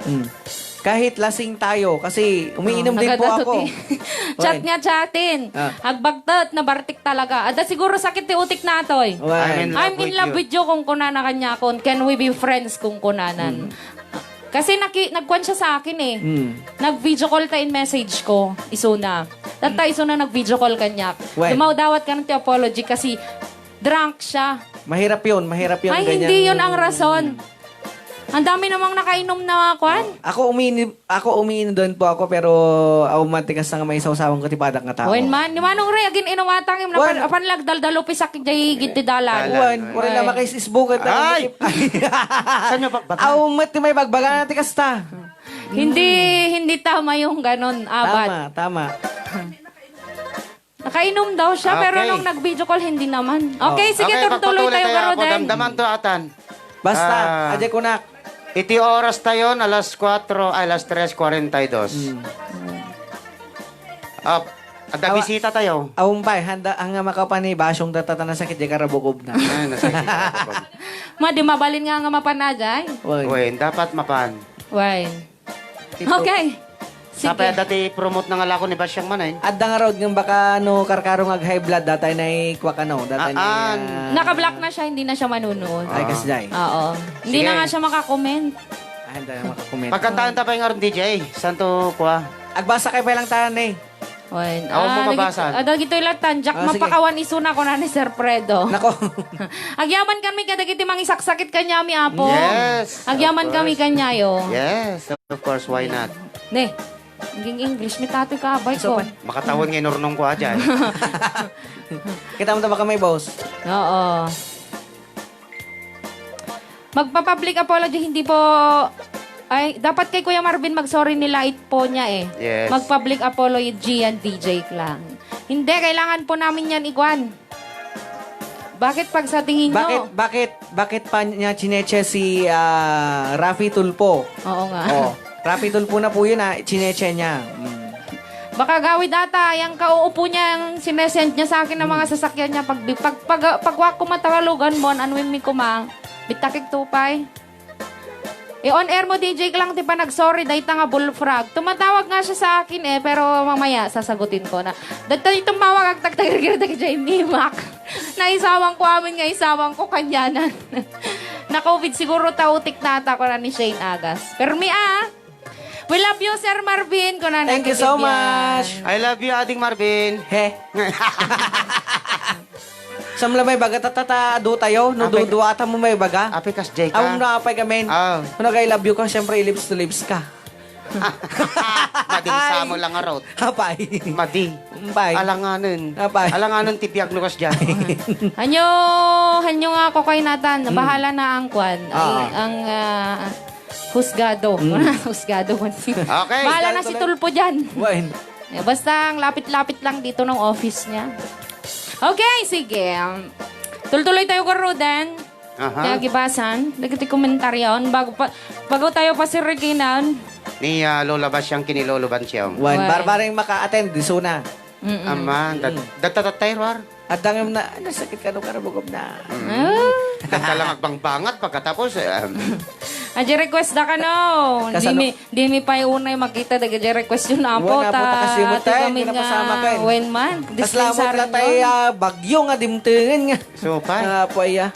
kahit lasing tayo, kasi umiinom din po Nagadatot ako. eh. Chat niya, chatin. Hagbagtat, nabartik talaga. Ada siguro sakit ti utik na toy. Well, I'm in love with you kung kunana kanya kon. Can we be friends kung kunanan? Kasi nagkwan siya sa akin eh. Nag-video call ta in message ko. Isuna. Tata isuna nag-video call kanya. Well. Dumawdawat ka ng apology kasi drunk siya. mahirap yun Ay, ganyan. hindi yun ang rason. Ang dami namang nakainom na kwan. Ako umiinom doon po ako, pero matikas na nga may isawsawan ko tipadak nga tao. Wen man, ni manong re agin inumatang im Wen. na panlag daldalo pisak jay giti dalan. Uwan, kung na makisisbuk at Ay! Saan nyo bagbata? mati may bagbaga natin kasta. Hindi tama yung ganon, abad. Tama. Nakainom daw siya, pero Okay. nung nag-video call, hindi naman. Okay, sige, Okay, tuloy tayo, ako. Garoden. Damdaman to atan. Basta, adya ko na. Iti oras tayo, alas 3:42. Ada bisita tayo. Ahumpay, handa ang makapani, basyong datata na sakit, di karabukob na. Ay, nasakit ako. Ma, di mabalin nga nga mapanajay. Uy, dapat mapan. Wine. Okay. Sige. Sapay dati promote na nga lako ni Basyang Manay. Adda nga road ng baka no karkarong ag high blood datay na kwak ano datay Naka-block na siya, hindi na siya manunood. ay kasday. Oo. Hindi Sige. na nga siya makakomment. Handa na makakomment. Pagkantaan ta pa yung aron DJ. Santo kuha. Agbasa kay pa lang tanan eh. Wine. Ako mo mabasan. Dagito ilatan, Jack, sige. mapakawan isuna ko na ni Sir Fredo. Nako. Agyaman kami kadagiti mangisaksakit kanya mi apo. Yes, Agyaman of kami course. kanyayo. Yes, of course, why not? Ne. Naging English, may tatoy ka abay ko. Makatawon ngayon nurnong kuha dyan. Kita mo ta baka may boss. Oo. Magpa-public apology, hindi po... Ay, dapat kay Kuya Marvin mag-sorry nilait po niya eh. Yes. Mag-public apology yan, DJ lang. Hindi, kailangan po namin yan, Igwan. Bakit pag sa tingin nyo? Bakit pa niya chineche si Rafi Tulpo? Oo nga. Oh, Rafi Tulpo na po yun chineche niya. Baka gawid ata, yung kauupo niya, yung sinesend niya sa akin ng mga sasakyan niya. Pagwak ko matagalugan mo, anwin mi kumang, bitakik tupay. On air mo, DJ lang, di pa nag-sorry, dahil nga bullfrog. Tumatawag nga siya sa akin eh, pero mamaya sasagutin ko na. Dito tumawag ang tagtagirgir kay Mimak. Naisawang ko amin nga, isawang ko kanyanan. Na COVID siguro tautik na ata ko na ni Shane Agas. Pero we love you, Sir Marvin. Thank you so much. I love you, Ading Marvin. He. Samla may baga tatata do tayo no Apay- duduata mo may baga. Apikas Jay ka. Awon na apay kamen. Ah. Ano kay love you ka syempre lips to lips ka. Mading sa mo lang arot. Apay. Madi. Bye. Alanganon. Apay. Alanganon tipiyag lukas dyan. Hanyo nga ako kay Nathan. Bahala na ang kwan. Ay, Ah. ang husgado. Husgado. Okay. Bahala na si Tulpo dyan. Wine. Eh, basta ang lapit-lapit lang dito ng office niya. Okay, sige. Tuloy tayo ko, Rodan. Aha. Nagibasan. Nagati komentaryon. Bago tayo pa si Reginan. Ni Lola Basyang kiniloloban siya. Wine. Wine. Barbaring maka-attend. Di suna. Ama, datatayroar. At ang na, sakit ka nung karabugom na. Datalang agbang-bangat pagkatapos. Aji request da ka no. Kasano? Di mi pa unay makita daga aji request yun na po. Wala po ta kasi mo tayo, pinapasama ka eh. When man. Kaslamot na tayo bagyo nga dimtengan nga. Supay. Po iya.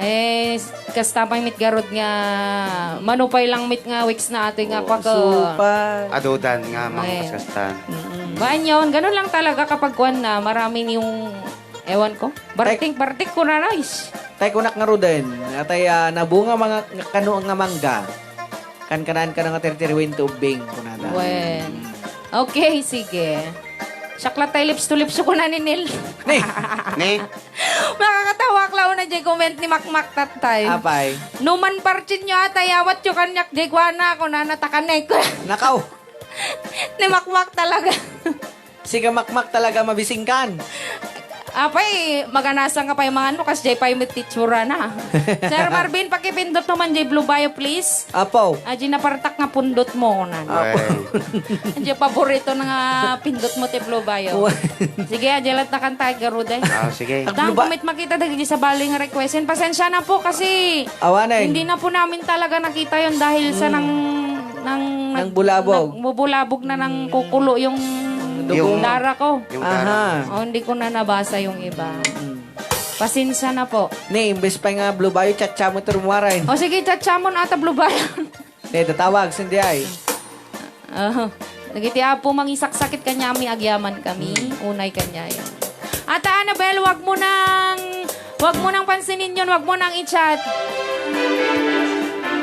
Eh, kastapay mit garod nga. Manupay lang mit nga weeks na ato nga pag... Super. Adudan nga, mga Ay. kaskastan. Baan yun? Ganun lang talaga kapag kuwan na marami yung... Ewan ko. Bartik ko na rice. Tay kunak nga ruden. Atay nabunga mga kano nga mangga. Kan-kanan ka nga tertirwin tubing kunada. When. Okay, sige. Sakla tayo lips to lips ko na ni Nil. Ni, Ni? Makakatawa klaw na jay comment ni Makmak tatay. apay. Numan parchin nyo atay awat yung kanyak jay kwana ko na natakanay ko. Nakaw. Ni Makmak talaga. Siga makmak talaga mabisingkan. Apay, maganasa nga pa yung mga ano, kasi jay pa yung titsura na. Sir Marvin, pakipindot naman jay Blue Bio, please. Apo. Aji na partak nga pundot mo na. Aji paborito na nga pindot mo ti Blue Bio. Sige, aji lang na kantay garuday. Sige. Dahil Blue Ba- kumit makita dahil sa baling requestin. Pasensya na po kasi Awanen. hindi na po namin talaga nakita yon dahil sa Nang bulabog. Bubulabog na nang kukulo yung Yung- dara ko. Yung dara. Aha. Oh, hindi ko na nabasa yung iba. Pasensya na po. Ni, imbes pa nga Blue Bio, chatcha mo turmuwaray. O sige, chatchamon ata Blue Bayan. Datawag, sindi ay. Nagitiya po mangisak-sakit kanya mi agyaman kami. Unay kanya yun. Ata Annabel, wag mo nang pansinin yun, wag mo nang i-chat.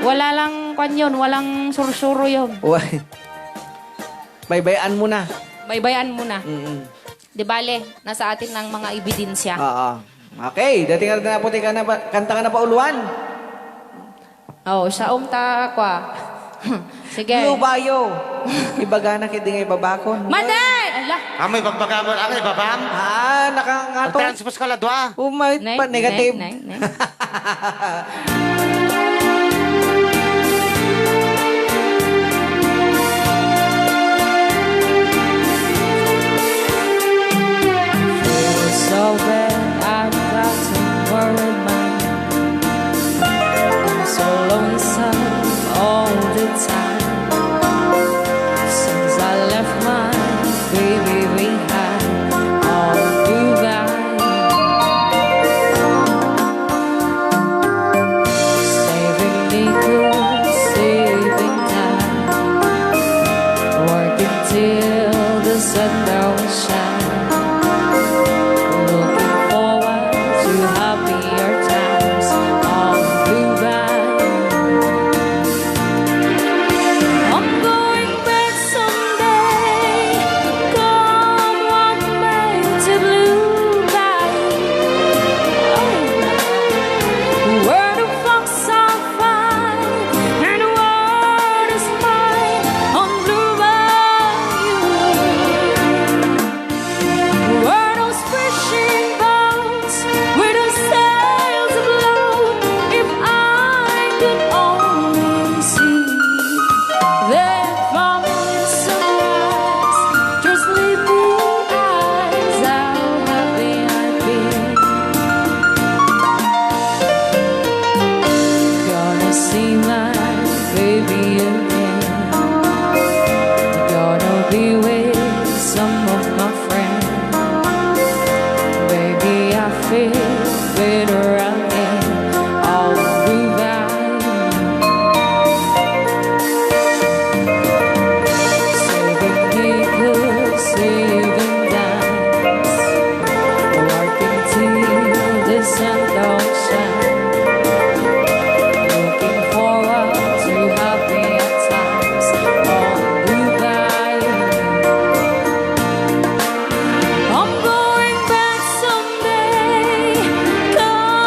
Wala lang kwan yun, walang sursuro yun. Wine. Baybayan mo na. Baybayan mo na. Mm-mm. Di bale, nasa atin ng mga ebidensya. Oo. Okay, dating na po ka na kanta ka na pa uluan. Oh, sa umta kwa. Sige. Blue Bio. Ibaga na kiti nga ibabakon. Maday! Ala. Amoy pagpagamot, amoy babam. Nakangato. Pag-transpose ka ladwa. Umay pa, negative. Nay. So bad, I've got to worry mind. I'm so lonesome all the time. Since I left my baby behind, all goodbye. Saving me good, saving time. Working till the sun don't shine. Looking forward to happier times all goodbye. I'm going back someday. Come what may to blue light. Where the fox are fine and the world is mine on blue bayou. Were those fishing boats with the sails afloat? If I could only see that falling sunrise, just sleepy eyes, how happy I'd be. Gonna see my baby again. Gonna be with some of my friends. Baby, I feel better again. All goodbye. Saving good, saving dimes. Working till the sun don't shine. Looking forward to happier times. All goodbye. I'm going back someday. Come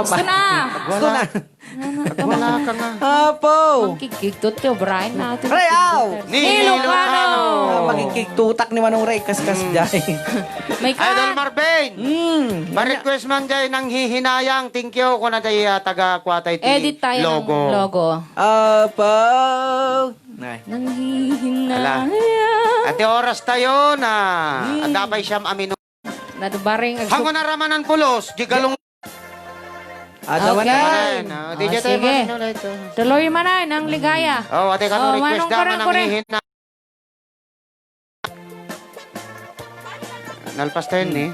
Gusto na. Gusto na. Wala ka nga. Apo. Kikiktot yo, Brian natin. Rayaw! Ni Ilocano. Magkikiktutak ni Manong Ray kaskas jay. May Idol ka. Marvin. Ma-request man jay ng hihinayang. Thank you kung na jay taga-kwatay ti Edit tayo logo. ng logo. Apo. Nay. Nanghihinayang. Ate oras tayo na andapay siyam amino. Nadubaring. Hango na ramanan pulos. Jigalong. Adaman Okay. na. Di jay sige. tayo manino ito. Tuloy man na ng ligaya. Oh, ate ka Oh, request manong daman ng kore. hihina. Nalpas tayo ni.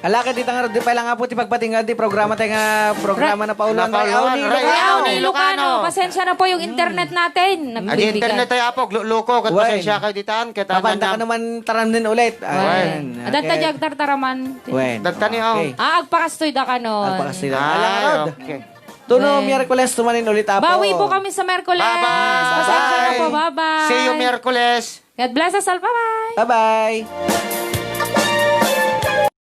Ala ka di tangar di pa lang apo ti pagpatingad di programa tayo nga programa na paulan. Na Rayaw pauluan, ni Rayaw. Rayaw Ilocano. ni Ilocano. Pasensya na po yung internet natin. Adi internet tayo apo. Luko. Kat Wen. pasensya kayo ditaan. Kita Mabanda ka naman taram din ulit. Ayan. Adat ta jag tartaraman. Wen. Dagtani ako. Okay. Agpakastoy da ka nun. Alpakasila. Ala ka rod. okay. Tuno, Wen. Miyerkules tumanin ulit apo. Bawi po kami sa Merkules. Bye-bye. Pasensya na po. Bye-bye. See you Miyerkules. God bless us all. Bye-bye. Bye-bye.